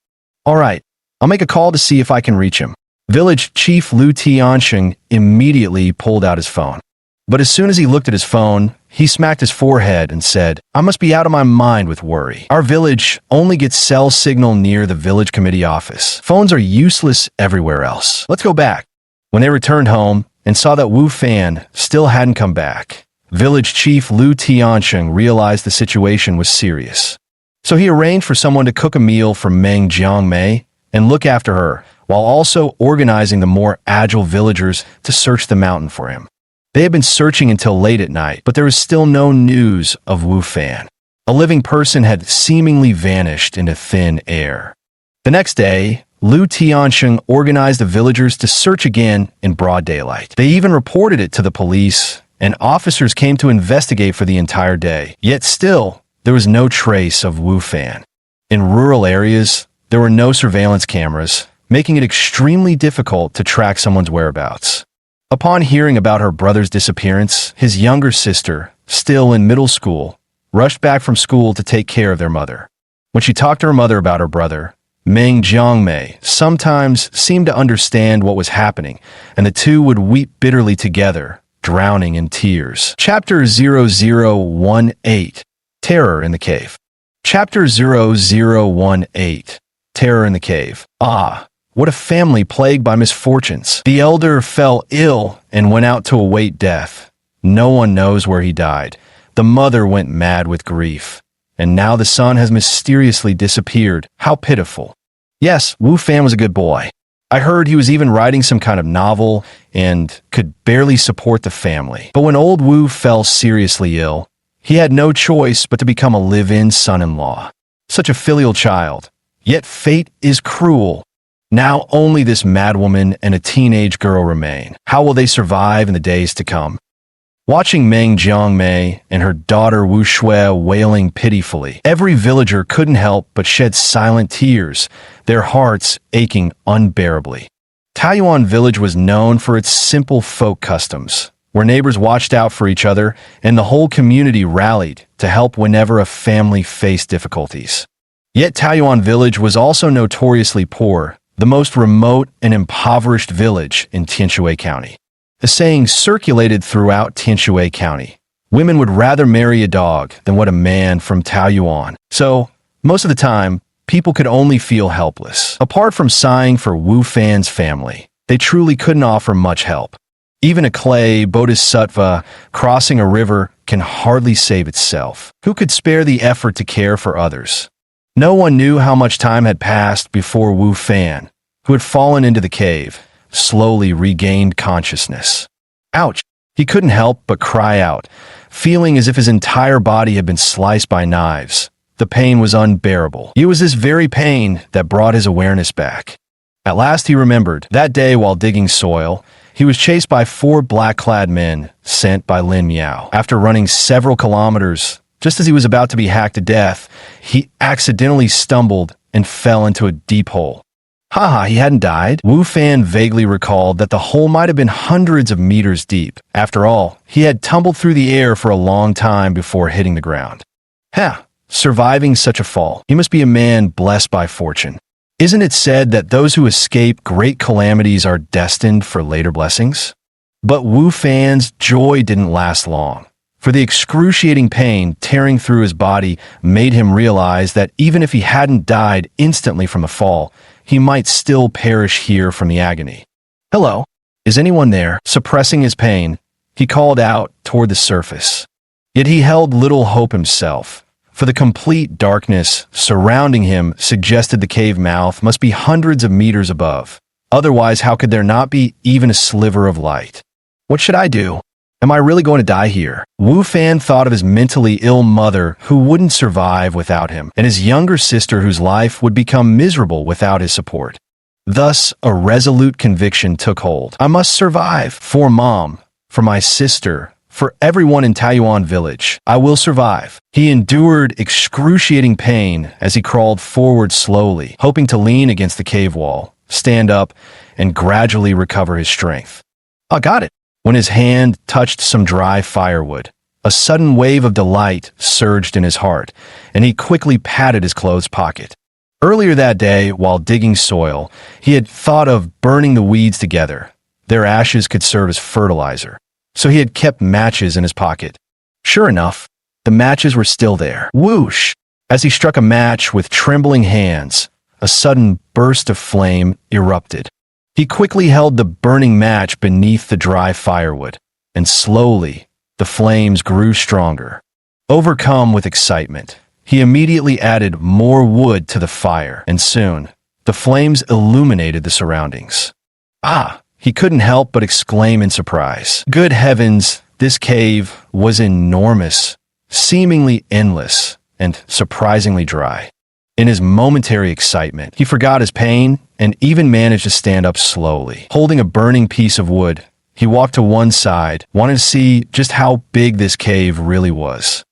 All right, I'll make a call to see if I can reach him. Village chief Lu Tiansheng immediately pulled out his phone. But as soon as he looked at his phone, he smacked his forehead and said, I must be out of my mind with worry. Our village only gets cell signal near the village committee office. Phones are useless everywhere else. Let's go back. When they returned home and saw that Wu Fan still hadn't come back, village chief Lu Tiansheng realized the situation was serious. So he arranged for someone to cook a meal for Meng Jiangmei and look after her, while also organizing the more agile villagers to search the mountain for him. They had been searching until late at night, but there was still no news of Wu Fan. A living person had seemingly vanished into thin air. The next day, Lu Tiansheng organized the villagers to search again in broad daylight. They even reported it to the police, and officers came to investigate for the entire day. Yet still, there was no trace of Wu Fan. In rural areas, there were no surveillance cameras, making it extremely difficult to track someone's whereabouts. Upon hearing about her brother's disappearance, his younger sister, still in middle school, rushed back from school to take care of their mother. When she talked to her mother about her brother, Meng Jiangmei sometimes seemed to understand what was happening, and the two would weep bitterly together, drowning in tears. Chapter 0018, Terror in the Cave. Chapter 0018, Terror in the Cave. Ah, what a family plagued by misfortunes. The elder fell ill and went out to await death. No one knows where he died. The mother went mad with grief. And now the son has mysteriously disappeared. How pitiful. Yes, Wu Fan was a good boy. I heard he was even writing some kind of novel and could barely support the family. But when old Wu fell seriously ill, he had no choice but to become a live-in son-in-law. Such a filial child. Yet fate is cruel. Now only this madwoman and a teenage girl remain. How will they survive in the days to come? Watching Meng Jiangmei and her daughter Wu Shui wailing pitifully, every villager couldn't help but shed silent tears, their hearts aching unbearably. Taiyuan village was known for its simple folk customs, where neighbors watched out for each other and the whole community rallied to help whenever a family faced difficulties. Yet Taiyuan village was also notoriously poor, the most remote and impoverished village in Tianshui County. The saying circulated throughout Tianshui County. Women would rather marry a dog than what a man from Taoyuan. So, most of the time, people could only feel helpless. Apart from sighing for Wu Fan's family, they truly couldn't offer much help. Even a clay bodhisattva crossing a river can hardly save itself. Who could spare the effort to care for others? No one knew how much time had passed before Wu Fan, who had fallen into the cave, slowly regained consciousness. Ouch! He couldn't help but cry out, feeling as if his entire body had been sliced by knives. The pain was unbearable. It was this very pain that brought his awareness back. At last he remembered, that day while digging soil, he was chased by 4 black-clad men sent by Lin Miao. After running several kilometers, just as he was about to be hacked to death, he accidentally stumbled and fell into a deep hole. Haha, he hadn't died? Wu Fan vaguely recalled that the hole might have been hundreds of meters deep. After all, he had tumbled through the air for a long time before hitting the ground. Surviving such a fall. He must be a man blessed by fortune. Isn't it said that those who escape great calamities are destined for later blessings? But Wu Fan's joy didn't last long, for the excruciating pain tearing through his body made him realize that even if he hadn't died instantly from the fall, he might still perish here from the agony. "Hello? Is anyone there?" Suppressing his pain, he called out toward the surface. Yet he held little hope himself, for the complete darkness surrounding him suggested the cave mouth must be hundreds of meters above. Otherwise, how could there not be even a sliver of light? What should I do? Am I really going to die here? Wu Fan thought of his mentally ill mother who wouldn't survive without him, and his younger sister whose life would become miserable without his support. Thus, a resolute conviction took hold. I must survive. For Mom, for my sister, for everyone in Taiyuan village. I will survive. He endured excruciating pain as he crawled forward slowly, hoping to lean against the cave wall, stand up, and gradually recover his strength. I got it. When his hand touched some dry firewood, a sudden wave of delight surged in his heart, and he quickly patted his clothes pocket. Earlier that day, while digging soil, he had thought of burning the weeds together. Their ashes could serve as fertilizer, so he had kept matches in his pocket. Sure enough, the matches were still there. Whoosh! As he struck a match with trembling hands, a sudden burst of flame erupted. He quickly held the burning match beneath the dry firewood, and slowly, the flames grew stronger. Overcome with excitement, he immediately added more wood to the fire, and soon, the flames illuminated the surroundings. He couldn't help but exclaim in surprise. Good heavens, this cave was enormous, seemingly endless, and surprisingly dry. In his momentary excitement, he forgot his pain and even managed to stand up slowly. Holding a burning piece of wood, he walked to one side, wanting to see just how big this cave really was.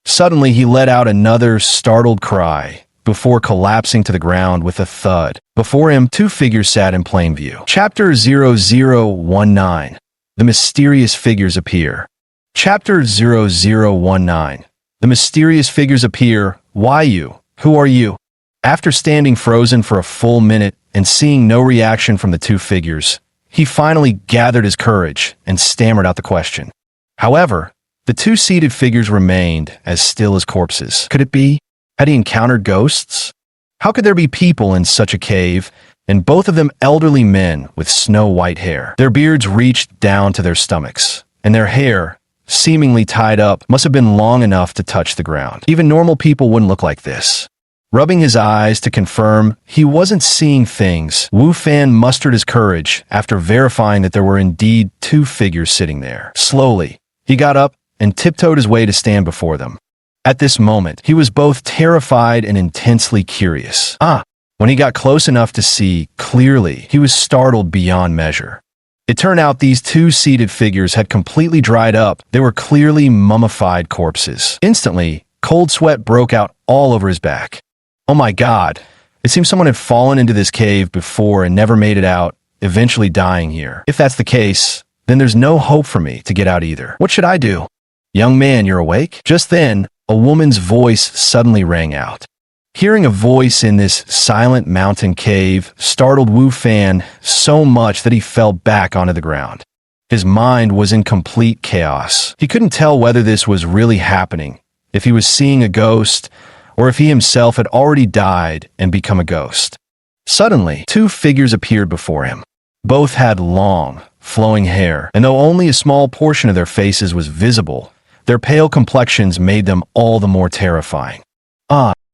Suddenly he let out another startled cry before collapsing to the ground with a thud. Before him, two figures sat in plain view. Chapter 0019. The Mysterious Figures Appear. Chapter 0019. The mysterious figures appear. Why you? Who are you? After standing frozen for a full minute and seeing no reaction from the two figures, he finally gathered his courage and stammered out the question. However, the two seated figures remained as still as corpses. Could it be? Had he encountered ghosts? How could there be people in such a cave, and both of them elderly men with snow-white hair? Their beards reached down to their stomachs, and their hair, seemingly tied up, must have been long enough to touch the ground. Even normal people wouldn't look like this. Rubbing his eyes to confirm he wasn't seeing things, Wu Fan mustered his courage after verifying that there were indeed two figures sitting there. Slowly, he got up and tiptoed his way to stand before them. At this moment, he was both terrified and intensely curious. When he got close enough to see clearly, he was startled beyond measure. It turned out these two seated figures had completely dried up. They were clearly mummified corpses. Instantly, cold sweat broke out all over his back. Oh my God, it seems someone had fallen into this cave before and never made it out, eventually dying here. If that's the case, then there's no hope for me to get out either. What should I do? Young man, you're awake? Just then, a woman's voice suddenly rang out. Hearing a voice in this silent mountain cave startled Wu Fan so much that he fell back onto the ground. His mind was in complete chaos. He couldn't tell whether this was really happening, if he was seeing a ghost, or if he himself had already died and become a ghost. Suddenly, two figures appeared before him. Both had long, flowing hair, and though only a small portion of their faces was visible, their pale complexions made them all the more terrifying.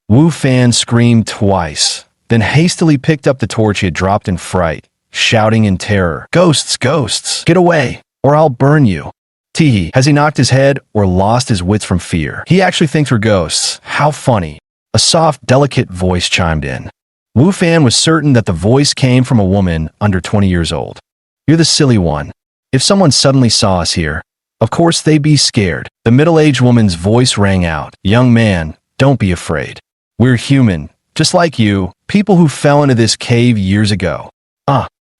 Wu Fan screamed twice, then hastily picked up the torch he had dropped in fright, shouting in terror, "Ghosts, ghosts, get away, or I'll burn you." Teehee, has he knocked his head or lost his wits from fear? He actually thinks we're ghosts. How funny. A soft, delicate voice chimed in. Wu Fan was certain that the voice came from a woman under 20 years old. You're the silly one. If someone suddenly saw us here, of course they'd be scared. The middle-aged woman's voice rang out. Young man, don't be afraid. We're human, just like you, People who fell into this cave years ago.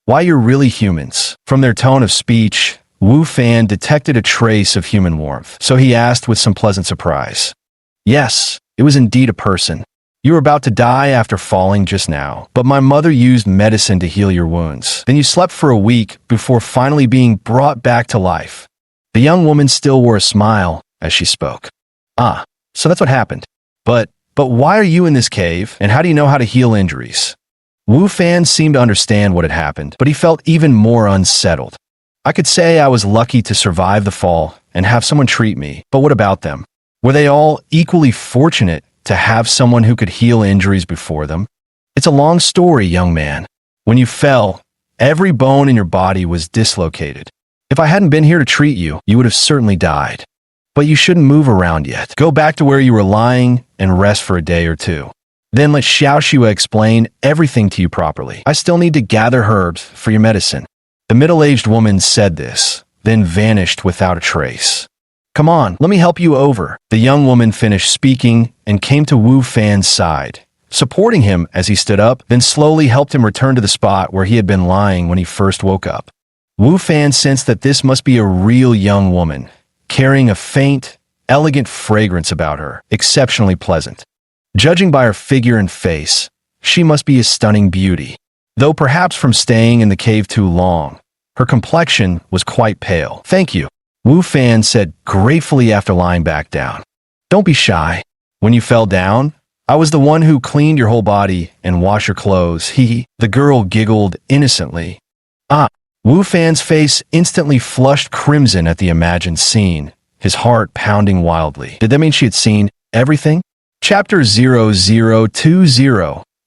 Why you're really humans. From their tone of speech, Wu Fan detected a trace of human warmth, so he asked with some pleasant surprise. Yes, it was indeed a person. You were about to die after falling just now, but my mother used medicine to heal your wounds. Then you slept for a week before finally being brought back to life. The young woman still wore a smile as she spoke. So that's what happened. But why are you in this cave, and how do you know how to heal injuries? Wu Fan seemed to understand what had happened, but he felt even more unsettled. I could say I was lucky to survive the fall and have someone treat me, but what about them? Were they all equally fortunate to have someone who could heal injuries before them? It's a long story, young man. When you fell, every bone in your body was dislocated. If I hadn't been here to treat you, you would have certainly died. But you shouldn't move around yet. Go back to where you were lying and rest for a day or two. Then let Xiao Xue explain everything to you properly. I still need to gather herbs for your medicine. The middle-aged woman said this, then vanished without a trace. Come on, let me help you over. The young woman finished speaking and came to Wu Fan's side, supporting him as he stood up, then slowly helped him return to the spot where he had been lying when he first woke up. Wu Fan sensed that this must be a real young woman, carrying a faint, elegant fragrance about her, exceptionally pleasant. Judging by her figure and face, she must be a stunning beauty. Though perhaps from staying in the cave too long, her complexion was quite pale. Thank you, Wu Fan said gratefully after lying back down. Don't be shy. When you fell down, I was the one who cleaned your whole body and washed your clothes. The girl giggled innocently. Wu Fan's face instantly flushed crimson at the imagined scene, his heart pounding wildly. Did that mean she had seen everything? Chapter 0020,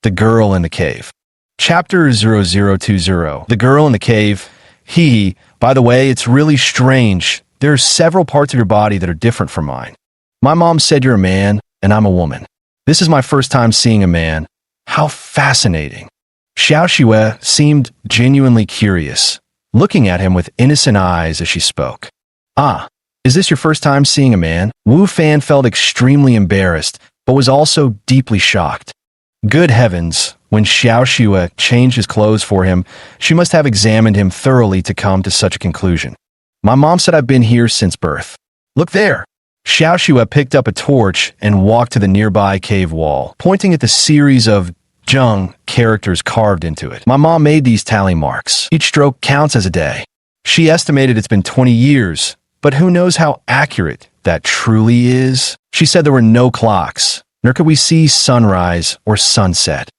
The Girl in the Cave. Chapter 0020, The Girl in the Cave. By the way, it's really strange. There are several parts of your body that are different from mine. My mom said you're a man, and I'm a woman. This is my first time seeing a man. How fascinating. Xiao Xue seemed genuinely curious, looking at him with innocent eyes as she spoke. Is this your first time seeing a man? Wu Fan felt extremely embarrassed, but was also deeply shocked. Good heavens, when Xiao Xue changed his clothes for him, she must have examined him thoroughly to come to such a conclusion. My mom said I've been here since birth. Look there. Xiao Xue picked up a torch and walked to the nearby cave wall, pointing at the series of Zheng characters carved into it. My mom made these tally marks. Each stroke counts as a day. She estimated it's been 20 years, but who knows how accurate that truly is? She said there were no clocks, nor could we see sunrise or sunset.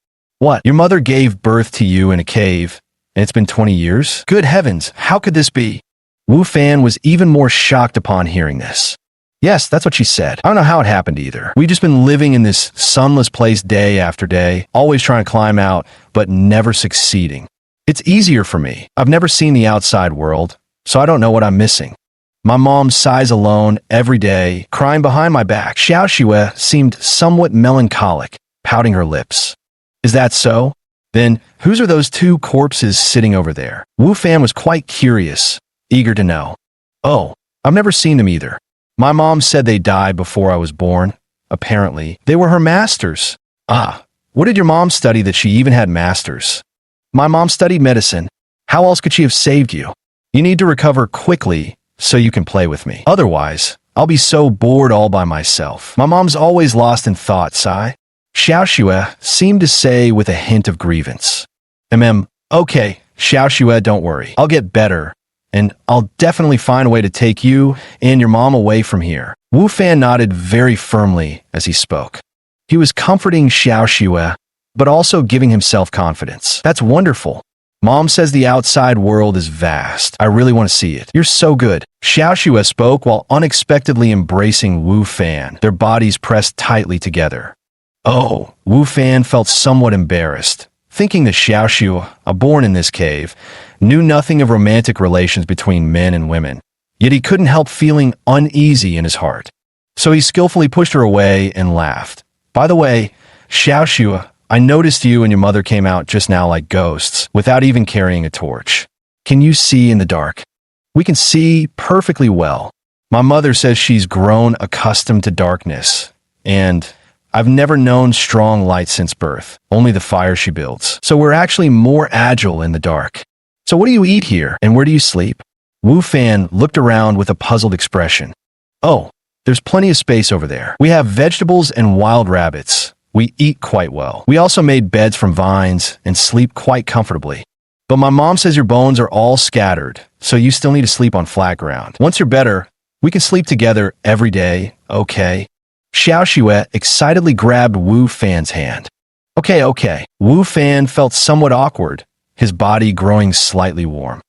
What? Your mother gave birth to you in a cave, and it's been 20 years? Good heavens, how could this be? Wu Fan was even more shocked upon hearing this. Yes, that's what she said. I don't know how it happened either. We've just been living in this sunless place day after day, always trying to climb out, but never succeeding. It's easier for me. I've never seen the outside world, so I don't know what I'm missing. My mom sighs alone every day, crying behind my back. Xiao Xue seemed somewhat melancholic, pouting her lips. Is that so? Then, whose are those two corpses sitting over there? Wu Fan was quite curious, eager to know. Oh, I've never seen them either. My mom said they died before I was born. Apparently, they were her masters. What did your mom study that she even had masters? My mom studied medicine. How else could she have saved you? You need to recover quickly so you can play with me. Otherwise, I'll be so bored all by myself. My mom's always lost in thought, Xiao Xue seemed to say with a hint of grievance. Okay, Xiao Xue, don't worry. I'll get better, and I'll definitely find a way to take you and your mom away from here. Wu Fan nodded very firmly as he spoke. He was comforting Xiao Xue, but also giving himself confidence. That's wonderful. Mom says the outside world is vast. I really want to see it. You're so good. Xiao Xue spoke while unexpectedly embracing Wu Fan, their bodies pressed tightly together. Wu Fan felt somewhat embarrassed, thinking that Xiao Xue, born in this cave, knew nothing of romantic relations between men and women. Yet he couldn't help feeling uneasy in his heart. So he skillfully pushed her away and laughed. By the way, Xiao Xue, I noticed you and your mother came out just now like ghosts, without even carrying a torch. Can you see in the dark? We can see perfectly well. My mother says she's grown accustomed to darkness, and I've never known strong light since birth, only the fire she builds. So we're actually more agile in the dark. So what do you eat here, and where do you sleep? Wu Fan looked around with a puzzled expression. Oh, there's plenty of space over there. We have vegetables and wild rabbits. We eat quite well. We also made beds from vines and sleep quite comfortably. But my mom says your bones are all scattered, so you still need to sleep on flat ground. Once you're better, we can sleep together every day, okay? Xiao Xue excitedly grabbed Wu Fan's hand. Okay. Wu Fan felt somewhat awkward, his body growing slightly warm.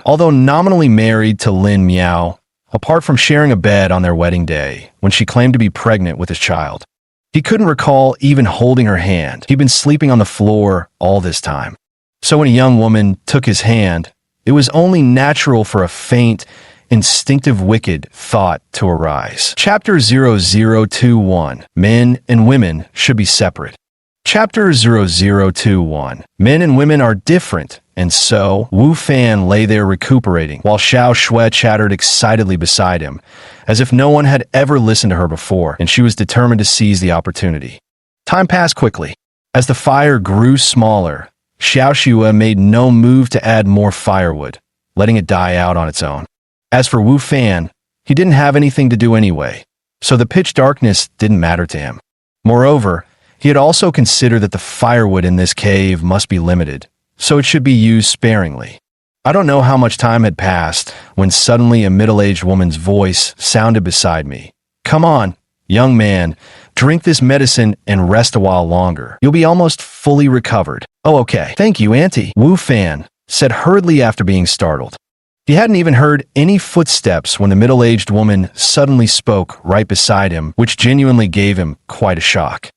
Although nominally married to Lin Miao, apart from sharing a bed on their wedding day, when she claimed to be pregnant with his child, he couldn't recall even holding her hand. He'd been sleeping on the floor all this time. So when a young woman took his hand, it was only natural for a faint, instinctive wicked thought to arise. Chapter 0021. Men and women should be separate. Chapter 0021. Men and women are different, and so Wu Fan lay there recuperating while Xiao Xue chattered excitedly beside him, as if no one had ever listened to her before, and she was determined to seize the opportunity. Time passed quickly. As the fire grew smaller, Xiao Xue made no move to add more firewood, letting it die out on its own. As for Wu Fan, he didn't have anything to do anyway, so the pitch darkness didn't matter to him. Moreover, he had also considered that the firewood in this cave must be limited, so it should be used sparingly. I don't know how much time had passed when suddenly a middle-aged woman's voice sounded beside me. Come on, young man, drink this medicine and rest a while longer. You'll be almost fully recovered. Oh, okay. Thank you, Auntie. Wu Fan said hurriedly after being startled. He hadn't even heard any footsteps when the middle-aged woman suddenly spoke right beside him, which genuinely gave him quite a shock.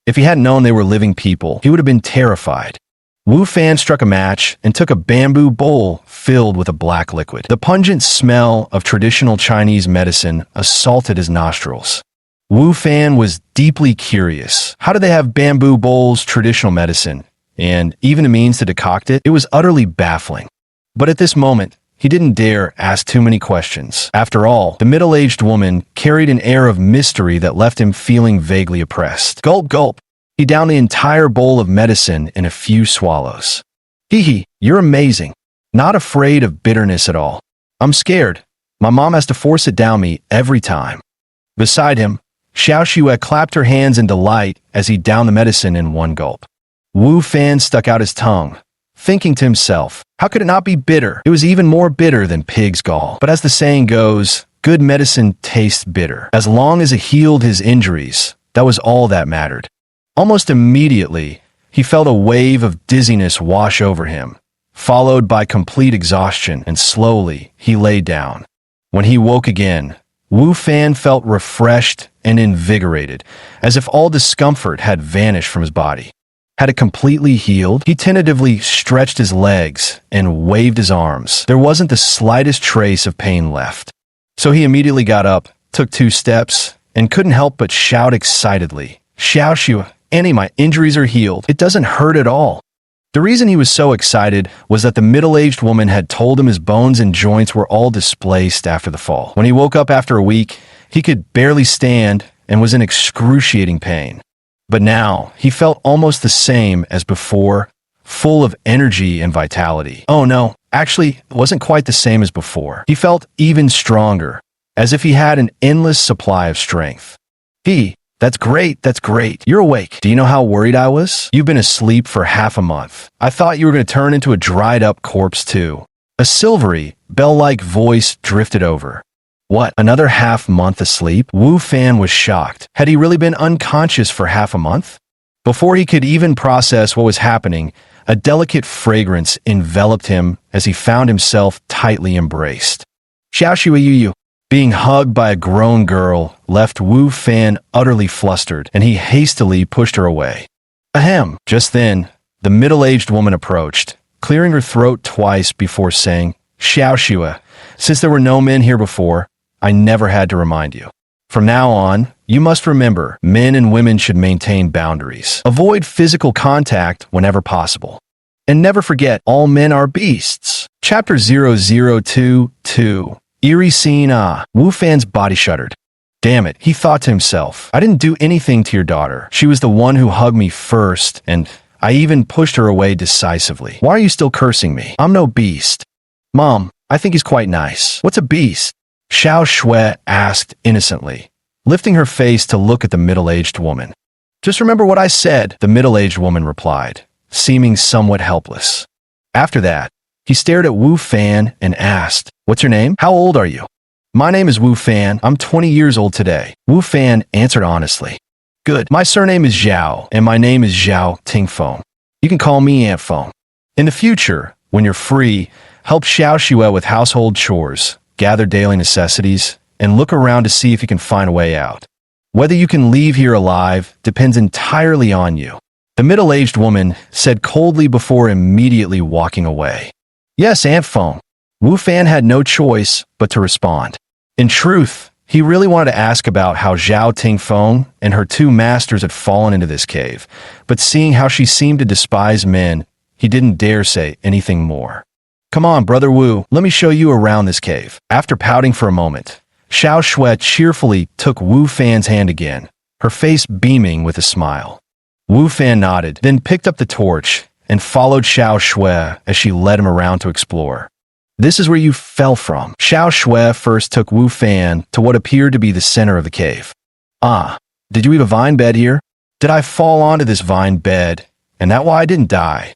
If he hadn't known they were living people, he would have been terrified. Wu Fan struck a match and took a bamboo bowl filled with a black liquid. The pungent smell of traditional Chinese medicine assaulted his nostrils. Wu Fan was deeply curious. How did they have bamboo bowls traditional medicine, and even a means to decoct it? It was utterly baffling. But at this moment, he didn't dare ask too many questions. After all, the middle-aged woman carried an air of mystery that left him feeling vaguely oppressed. Gulp, gulp. He downed the entire bowl of medicine in a few swallows. Hee, you're amazing. Not afraid of bitterness at all. I'm scared. My mom has to force it down me every time. Beside him, Xiao Xue clapped her hands in delight as he downed the medicine in one gulp. Wu Fan stuck out his tongue, thinking to himself, how could it not be bitter? It was even more bitter than pig's gall. But as the saying goes, good medicine tastes bitter. As long as it healed his injuries, that was all that mattered. Almost immediately, he felt a wave of dizziness wash over him, followed by complete exhaustion, and slowly he lay down. When he woke again, Wu Fan felt refreshed and invigorated, as if all discomfort had vanished from his body. Had it completely healed? He tentatively stretched his legs and waved his arms. There wasn't the slightest trace of pain left. So he immediately got up, took 2 steps, and couldn't help but shout excitedly, Xiao Xue, Annie, my injuries are healed. It doesn't hurt at all. The reason he was so excited was that the middle-aged woman had told him his bones and joints were all displaced after the fall. When he woke up after a week, he could barely stand and was in excruciating pain. But now, he felt almost the same as before, full of energy and vitality. Oh no, actually, it wasn't quite the same as before. He felt even stronger, as if he had an endless supply of strength. That's great. You're awake. Do you know how worried I was? You've been asleep for half a month. I thought you were going to turn into a dried-up corpse too. A silvery, bell-like voice drifted over. What, another half-month asleep? Wu Fan was shocked. Had he really been unconscious for half a month? Before he could even process what was happening, a delicate fragrance enveloped him as he found himself tightly embraced. Xiao Xue, being hugged by a grown girl left Wu Fan utterly flustered, and he hastily pushed her away. Ahem. Just then, the middle-aged woman approached, clearing her throat twice before saying, Xiao Xue, since there were no men here before, I never had to remind you. From now on, you must remember, men and women should maintain boundaries. Avoid physical contact whenever possible. And never forget, all men are beasts. Chapter 0022. Eerie scene. Wu Fan's body shuddered. Damn it, he thought to himself. I didn't do anything to your daughter. She was the one who hugged me first, and I even pushed her away decisively. Why are you still cursing me? I'm no beast. Mom, I think he's quite nice. What's a beast? Xiao Shui asked innocently, lifting her face to look at the middle-aged woman. Just remember what I said, the middle-aged woman replied, seeming somewhat helpless. After that, he stared at Wu Fan and asked, What's your name? How old are you? My name is Wu Fan. I'm 20 years old today. Wu Fan answered honestly. Good. My surname is Zhao, and my name is Zhao Tingfeng. You can call me Aunt Feng. In the future, when you're free, help Xiao Shui with household chores, gather daily necessities, and look around to see if you can find a way out. Whether you can leave here alive depends entirely on you. The middle-aged woman said coldly before immediately walking away. Yes, Aunt Feng. Wu Fan had no choice but to respond. In truth, he really wanted to ask about how Zhao Tingfeng and her two masters had fallen into this cave, but seeing how she seemed to despise men, he didn't dare say anything more. Come on, Brother Wu, let me show you around this cave. After pouting for a moment, Xiao Shui cheerfully took Wu Fan's hand again, her face beaming with a smile. Wu Fan nodded, then picked up the torch and followed Xiao Shui as she led him around to explore. This is where you fell from. Xiao Shui first took Wu Fan to what appeared to be the center of the cave. Ah, did you weave a vine bed here? Did I fall onto this vine bed, and that why I didn't die?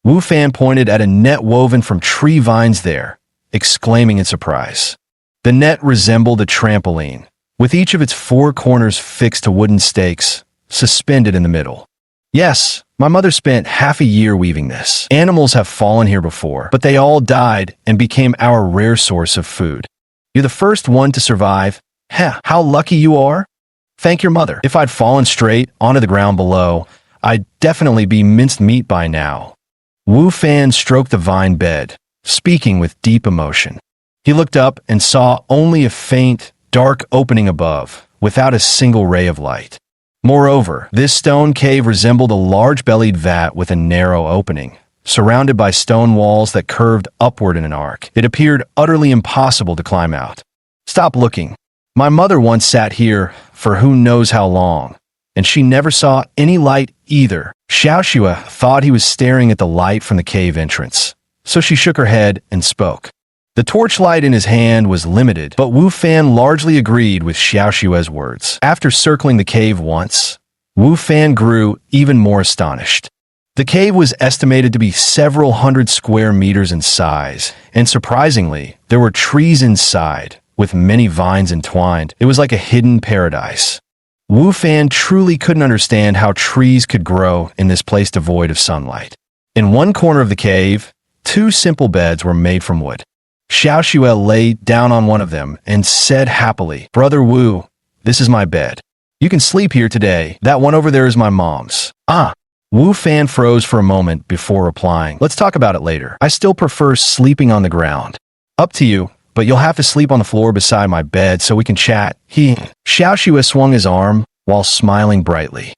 Wu Fan pointed at a net woven from tree vines there, exclaiming in surprise. The net resembled a trampoline, with each of its four corners fixed to wooden stakes, suspended in the middle. Yes, my mother spent half a year weaving this. Animals have fallen here before, but they all died and became our rare source of food. You're the first one to survive. Heh, how lucky you are. Thank your mother. If I'd fallen straight onto the ground below, I'd definitely be minced meat by now. Wu Fan stroked the vine bed, speaking with deep emotion. He looked up and saw only a faint, dark opening above, without a single ray of light. Moreover, this stone cave resembled a large-bellied vat with a narrow opening, surrounded by stone walls that curved upward in an arc. It appeared utterly impossible to climb out. Stop looking. My mother once sat here for who knows how long, and she never saw any light either. Xiao Shui thought he was staring at the light from the cave entrance, so she shook her head and spoke. The torchlight in his hand was limited, but Wu Fan largely agreed with Xiao Shui's words. After circling the cave once, Wu Fan grew even more astonished. The cave was estimated to be several hundred square meters in size, and surprisingly, there were trees inside, with many vines entwined. It was like a hidden paradise. Wu Fan truly couldn't understand how trees could grow in this place devoid of sunlight. In one corner of the cave, two simple beds were made from wood. Xiao Shui lay down on one of them and said happily, Brother Wu, this is my bed. You can sleep here today. That one over there is my mom's. Ah. Wu Fan froze for a moment before replying. Let's talk about it later. I still prefer sleeping on the ground. Up to you, but you'll have to sleep on the floor beside my bed so we can chat. Xiao Shui swung his arm while smiling brightly.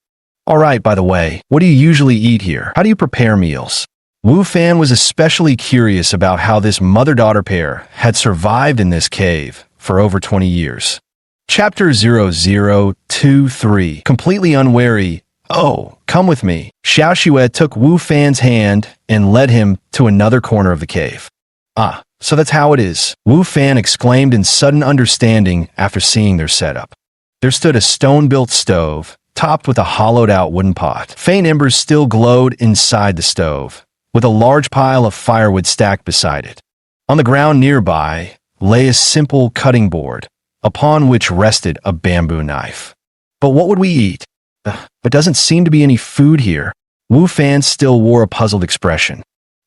All right, by the way, what do you usually eat here? How do you prepare meals? Wu Fan was especially curious about how this mother-daughter pair had survived in this cave for over 20 years. Chapter 0023. Completely unwary. Oh, come with me. Xiao Shui took Wu Fan's hand and led him to another corner of the cave. Ah, so that's how it is. Wu Fan exclaimed in sudden understanding after seeing their setup. There stood a stone-built stove, topped with a hollowed-out wooden pot. Faint embers still glowed inside the stove, with a large pile of firewood stacked beside it. On the ground nearby lay a simple cutting board, upon which rested a bamboo knife. But what would we eat? But doesn't seem to be any food here. Wu Fan still wore a puzzled expression.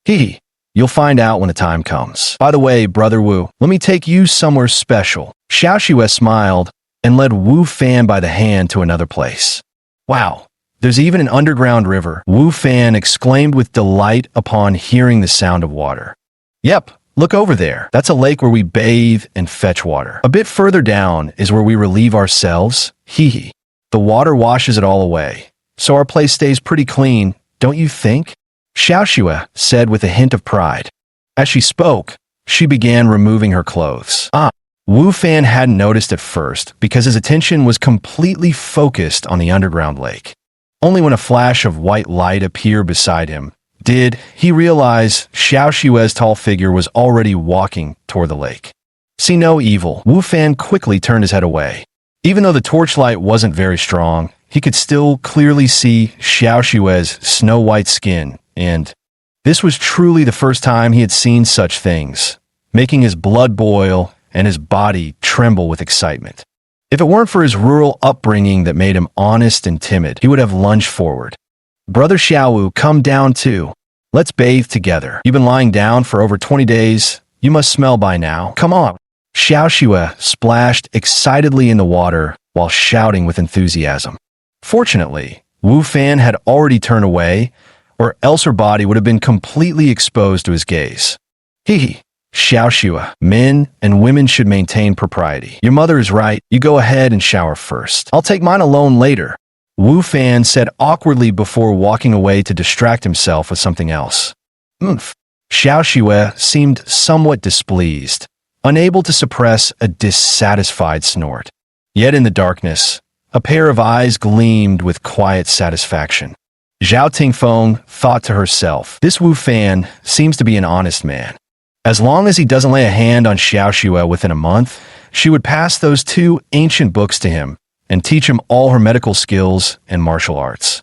You'll find out when the time comes. By the way, Brother Wu, let me take you somewhere special. Xiao Shui smiled and led Wu Fan by the hand to another place. Wow. There's even an underground river, Wu Fan exclaimed with delight upon hearing the sound of water. Yep, look over there. That's a lake where we bathe and fetch water. A bit further down is where we relieve ourselves. The water washes it all away, so our place stays pretty clean, don't you think? Xiao Shui said with a hint of pride. As she spoke, she began removing her clothes. Ah, Wu Fan hadn't noticed at first because his attention was completely focused on the underground lake. Only when a flash of white light appeared beside him did he realize Xiao Xue's tall figure was already walking toward the lake. See no evil, Wu Fan quickly turned his head away. Even though the torchlight wasn't very strong, he could still clearly see Xiao Xue's snow-white skin, and this was truly the first time he had seen such things, making his blood boil and his body tremble with excitement. If it weren't for his rural upbringing that made him honest and timid, he would have lunged forward. Brother Xiaowu, come down too. Let's bathe together. You've been lying down for over 20 days. You must smell by now. Come on. Xiao Xue splashed excitedly in the water while shouting with enthusiasm. Fortunately, Wu Fan had already turned away, or else her body would have been completely exposed to his gaze. Hee. Xiao Xue, men and women should maintain propriety. Your mother is right. You go ahead and shower first. I'll take mine alone later, Wu Fan said awkwardly before walking away to distract himself with something else. Xiao Xue seemed somewhat displeased, unable to suppress a dissatisfied snort. Yet in the darkness, a pair of eyes gleamed with quiet satisfaction. Zhao Tingfeng thought to herself, this Wu Fan seems to be an honest man. As long as he doesn't lay a hand on Xiao Xue within a month, she would pass those 2 ancient books to him and teach him all her medical skills and martial arts.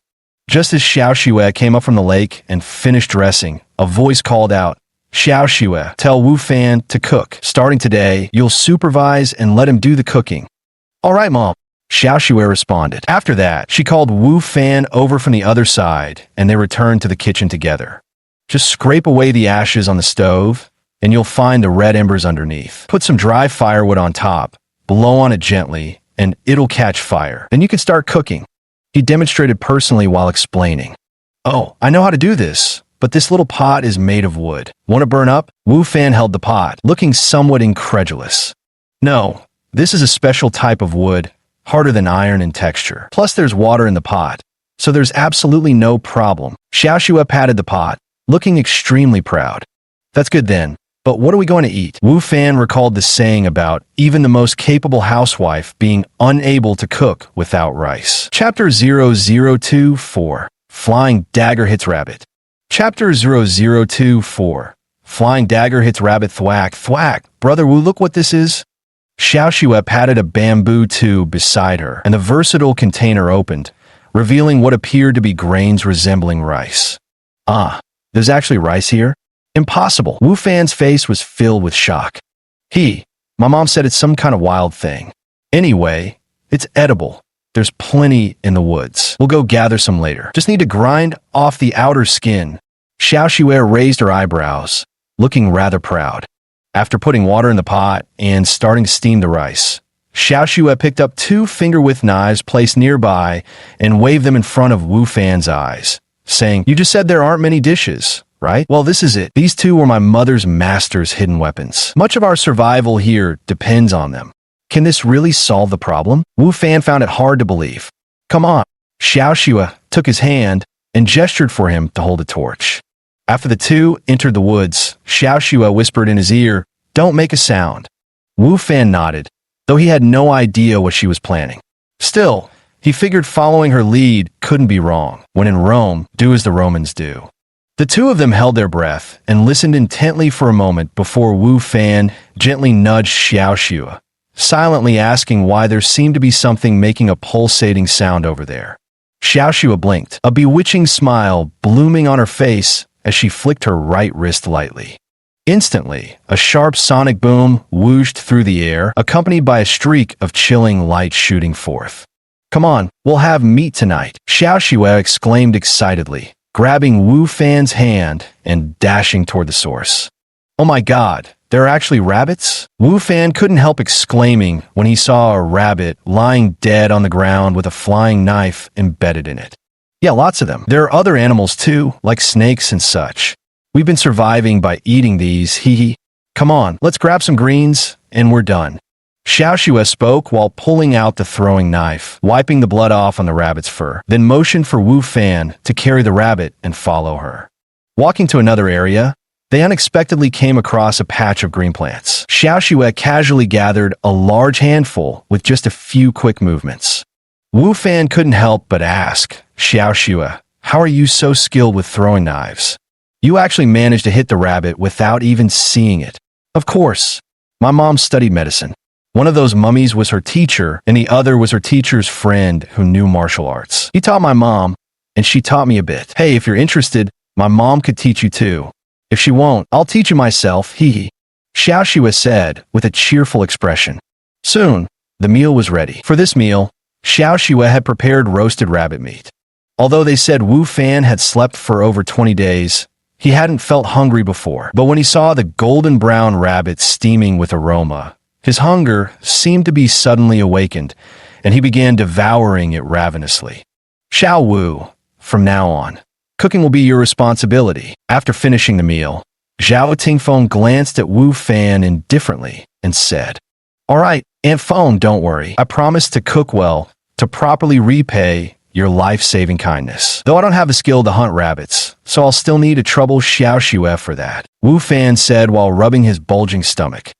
Just as Xiao Xue came up from the lake and finished dressing, a voice called out, Xiao Xue, tell Wu Fan to cook. Starting today, you'll supervise and let him do the cooking. All right, Mom, Xiao Xue responded. After that, she called Wu Fan over from the other side, and they returned to the kitchen together. Just scrape away the ashes on the stove, and you'll find the red embers underneath. Put some dry firewood on top, blow on it gently, and it'll catch fire. Then you can start cooking. He demonstrated personally while explaining. Oh, I know how to do this, but this little pot is made of wood. Want to burn up? Wu Fan held the pot, looking somewhat incredulous. No, this is a special type of wood, harder than iron in texture. Plus there's water in the pot, so there's absolutely no problem. Xiao Xue patted the pot, looking extremely proud. That's good then. But what are we going to eat? Wu Fan recalled the saying about even the most capable housewife being unable to cook without rice. Chapter 0024, Flying Dagger Hits Rabbit. Chapter 0024, Flying Dagger Hits Rabbit. Thwack, thwack. Brother Wu, look what this is. Xiao Xue patted a bamboo tube beside her, and the versatile container opened, revealing what appeared to be grains resembling rice. Ah, there's actually rice here? Impossible. Wu Fan's face was filled with shock. My mom said it's some kind of wild thing. Anyway, it's edible. There's plenty in the woods. We'll go gather some later. Just need to grind off the outer skin. Xiao Xue raised her eyebrows, looking rather proud. After putting water in the pot and starting to steam the rice, Xiao Xue picked up 2 finger-width knives placed nearby and waved them in front of Wu Fan's eyes, saying, You just said there aren't many dishes, right? Well, this is it. These 2 were my mother's master's hidden weapons. Much of our survival here depends on them. Can this really solve the problem? Wu Fan found it hard to believe. Come on. Xiao Xue took his hand and gestured for him to hold a torch. After the 2 entered the woods, Xiao Xue whispered in his ear, Don't make a sound. Wu Fan nodded, though he had no idea what she was planning. Still, he figured following her lead couldn't be wrong. When in Rome, do as the Romans do. The 2 of them held their breath and listened intently for a moment before Wu Fan gently nudged Xiao Xue, silently asking why there seemed to be something making a pulsating sound over there. Xiao Xue blinked, a bewitching smile blooming on her face as she flicked her right wrist lightly. Instantly, a sharp sonic boom whooshed through the air, accompanied by a streak of chilling light shooting forth. Come on, we'll have meat tonight, Xiao Xue exclaimed excitedly, grabbing Wu Fan's hand and dashing toward the source. Oh my god, there are actually rabbits? Wu Fan couldn't help exclaiming when he saw a rabbit lying dead on the ground with a flying knife embedded in it. Yeah, lots of them. There are other animals too, like snakes and such. We've been surviving by eating these, hee. Come on, let's grab some greens, and we're done. Xiao Xue spoke while pulling out the throwing knife, wiping the blood off on the rabbit's fur, then motioned for Wu Fan to carry the rabbit and follow her. Walking to another area, They unexpectedly came across a patch of green plants. Xiao Xue casually gathered a large handful with just a few quick movements. Wu Fan couldn't help but ask, Xiao Xue, how are you so skilled with throwing knives? You actually managed to hit the rabbit without even seeing it. Of course. My mom studied medicine. One of those mummies was her teacher, and the other was her teacher's friend who knew martial arts. He taught my mom, and she taught me a bit. Hey, if you're interested, my mom could teach you too. If she won't, I'll teach you myself, hee. Xiao Xue said with a cheerful expression. Soon, the meal was ready. For this meal, Xiao Xue had prepared roasted rabbit meat. Although they said Wu Fan had slept for over 20 days, he hadn't felt hungry before. But when he saw the golden brown rabbit steaming with aroma, his hunger seemed to be suddenly awakened, and he began devouring it ravenously. Xiao Wu, from now on, cooking will be your responsibility. After finishing the meal, Zhao Tingfeng glanced at Wu Fan indifferently and said, All right, Aunt Feng, don't worry. I promise to cook well, to properly repay your life-saving kindness. Though I don't have the skill to hunt rabbits, so I'll still need to trouble Xiao Xue for that, Wu Fan said while rubbing his bulging stomach.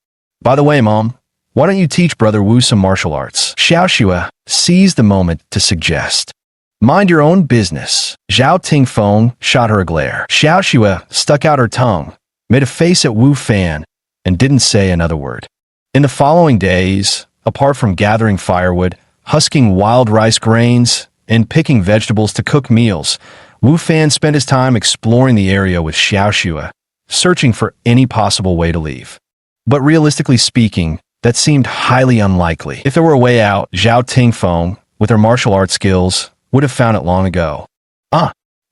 By the way, Mom, why don't you teach Brother Wu some martial arts? Xiao Xue seized the moment to suggest. Mind your own business. Zhao Tingfeng shot her a glare. Xiao Xue stuck out her tongue, made a face at Wu Fan, and didn't say another word. In the following days, apart from gathering firewood, husking wild rice grains, and picking vegetables to cook meals, Wu Fan spent his time exploring the area with Xiao Xue, searching for any possible way to leave. But realistically speaking, that seemed highly unlikely. If there were a way out, Zhao Tingfeng, with her martial arts skills, would have found it long ago.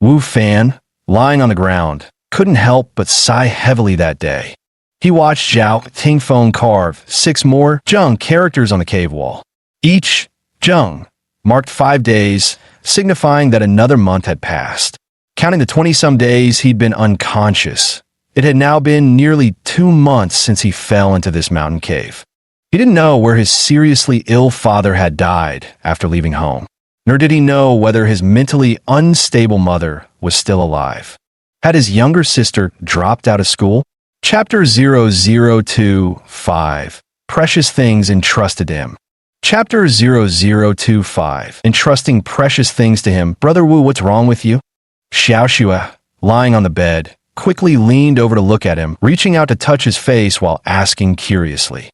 Wu Fan, lying on the ground, couldn't help but sigh heavily that day. He watched Zhao Tingfeng carve 6 more Zheng characters on the cave wall. Each Zheng marked 5 days, signifying that another month had passed. Counting the 20-some days he'd been unconscious, it had now been nearly 2 months since he fell into this mountain cave. He didn't know where his seriously ill father had died after leaving home, nor did he know whether his mentally unstable mother was still alive. Had his younger sister dropped out of school? Chapter 0025, Precious Things Entrusted Him. Chapter 0025, Entrusting Precious Things to Him. Brother Wu, what's wrong with you? Xiao Xue, lying on the bed, quickly leaned over to look at him, reaching out to touch his face while asking curiously.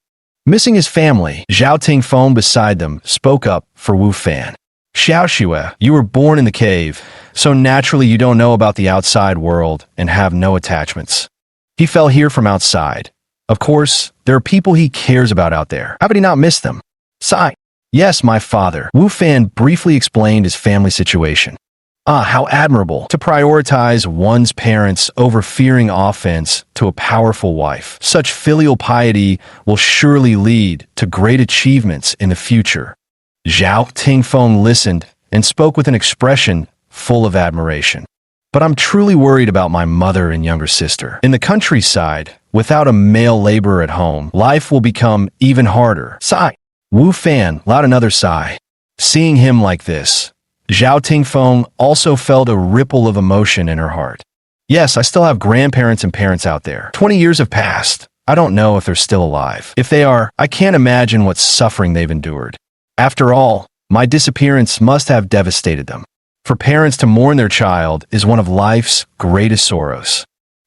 Missing his family, Zhao Tingfeng beside them spoke up for Wu Fan. Xiao Xue, you were born in the cave, so naturally you don't know about the outside world and have no attachments. He fell here from outside. Of course, there are people he cares about out there. How could he not miss them? Sigh. Yes, my father. Wu Fan briefly explained his family situation. How admirable to prioritize one's parents over fearing offense to a powerful wife. Such filial piety will surely lead to great achievements in the future. Zhao Tingfeng listened and spoke with an expression full of admiration. But I'm truly worried about my mother and younger sister. In the countryside, without a male laborer at home, life will become even harder. Sigh. Wu Fan let another sigh. Seeing him like this, Zhao Tingfeng also felt a ripple of emotion in her heart. Yes, I still have grandparents and parents out there. 20 years have passed. I don't know if they're still alive. If they are, I can't imagine what suffering they've endured. After all, my disappearance must have devastated them. For parents to mourn their child is one of life's greatest sorrows.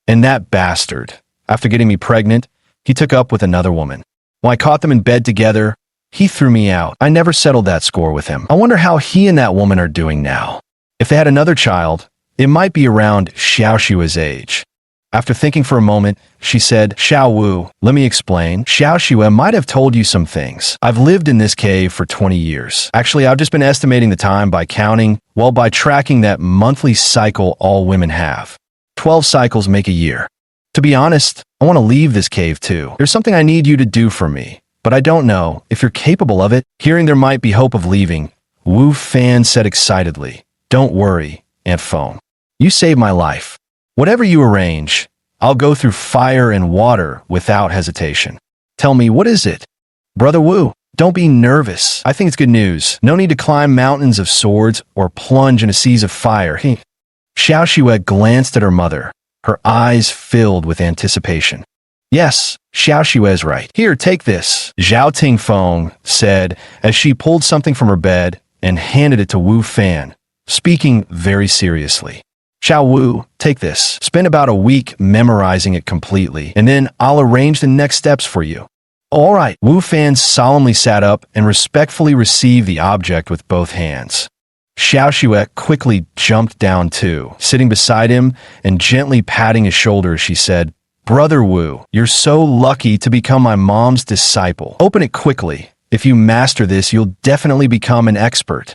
And that bastard, after getting me pregnant, he took up with another woman. When I caught them in bed together, he threw me out. I never settled that score with him. I wonder how he and that woman are doing now. If they had another child, it might be around Xiao Xue's age. After thinking for a moment, she said, Xiao Wu, let me explain. Xiao Xue might have told you some things. I've lived in this cave for 20 years. Actually, I've just been estimating the time by by tracking that monthly cycle all women have. 12 cycles make a year. To be honest, I want to leave this cave too. There's something I need you to do for me, but I don't know if you're capable of it. Hearing there might be hope of leaving, Wu Fan said excitedly, Don't worry, Aunt Feng. You saved my life. Whatever you arrange, I'll go through fire and water without hesitation. Tell me, what is it? Brother Wu, don't be nervous. I think it's good news. No need to climb mountains of swords or plunge into seas of fire. Xiao Xue glanced at her mother, her eyes filled with anticipation. Yes, Xiao Xue's right. Here, take this, Zhao Tingfeng said as she pulled something from her bed and handed it to Wu Fan, speaking very seriously. Xiao Wu, take this. Spend about a week memorizing it completely, and then I'll arrange the next steps for you. All right. Wu Fan solemnly sat up and respectfully received the object with both hands. Xiao Xue quickly jumped down too, sitting beside him and gently patting his shoulder as she said, Brother Wu, you're so lucky to become my mom's disciple. Open it quickly. If you master this, you'll definitely become an expert.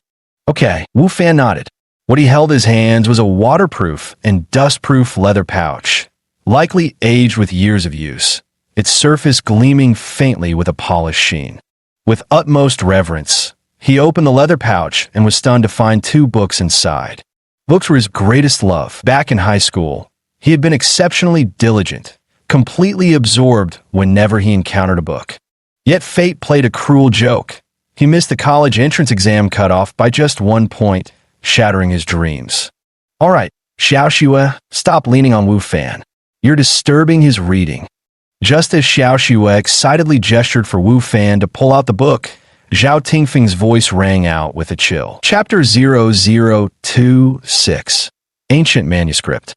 Okay, Wu Fan nodded. What he held in his hands was a waterproof and dustproof leather pouch, likely aged with years of use, its surface gleaming faintly with a polished sheen. With utmost reverence, he opened the leather pouch and was stunned to find 2 books inside. Books were his greatest love. Back in high school, he had been exceptionally diligent, completely absorbed whenever he encountered a book. Yet fate played a cruel joke. He missed the college entrance exam cutoff by just 1 point, shattering his dreams. All right, Xiao Xue, stop leaning on Wu Fan. You're disturbing his reading. Just as Xiao Xue excitedly gestured for Wu Fan to pull out the book, Zhao Tingfeng's voice rang out with a chill. Chapter 0026. Ancient Manuscript.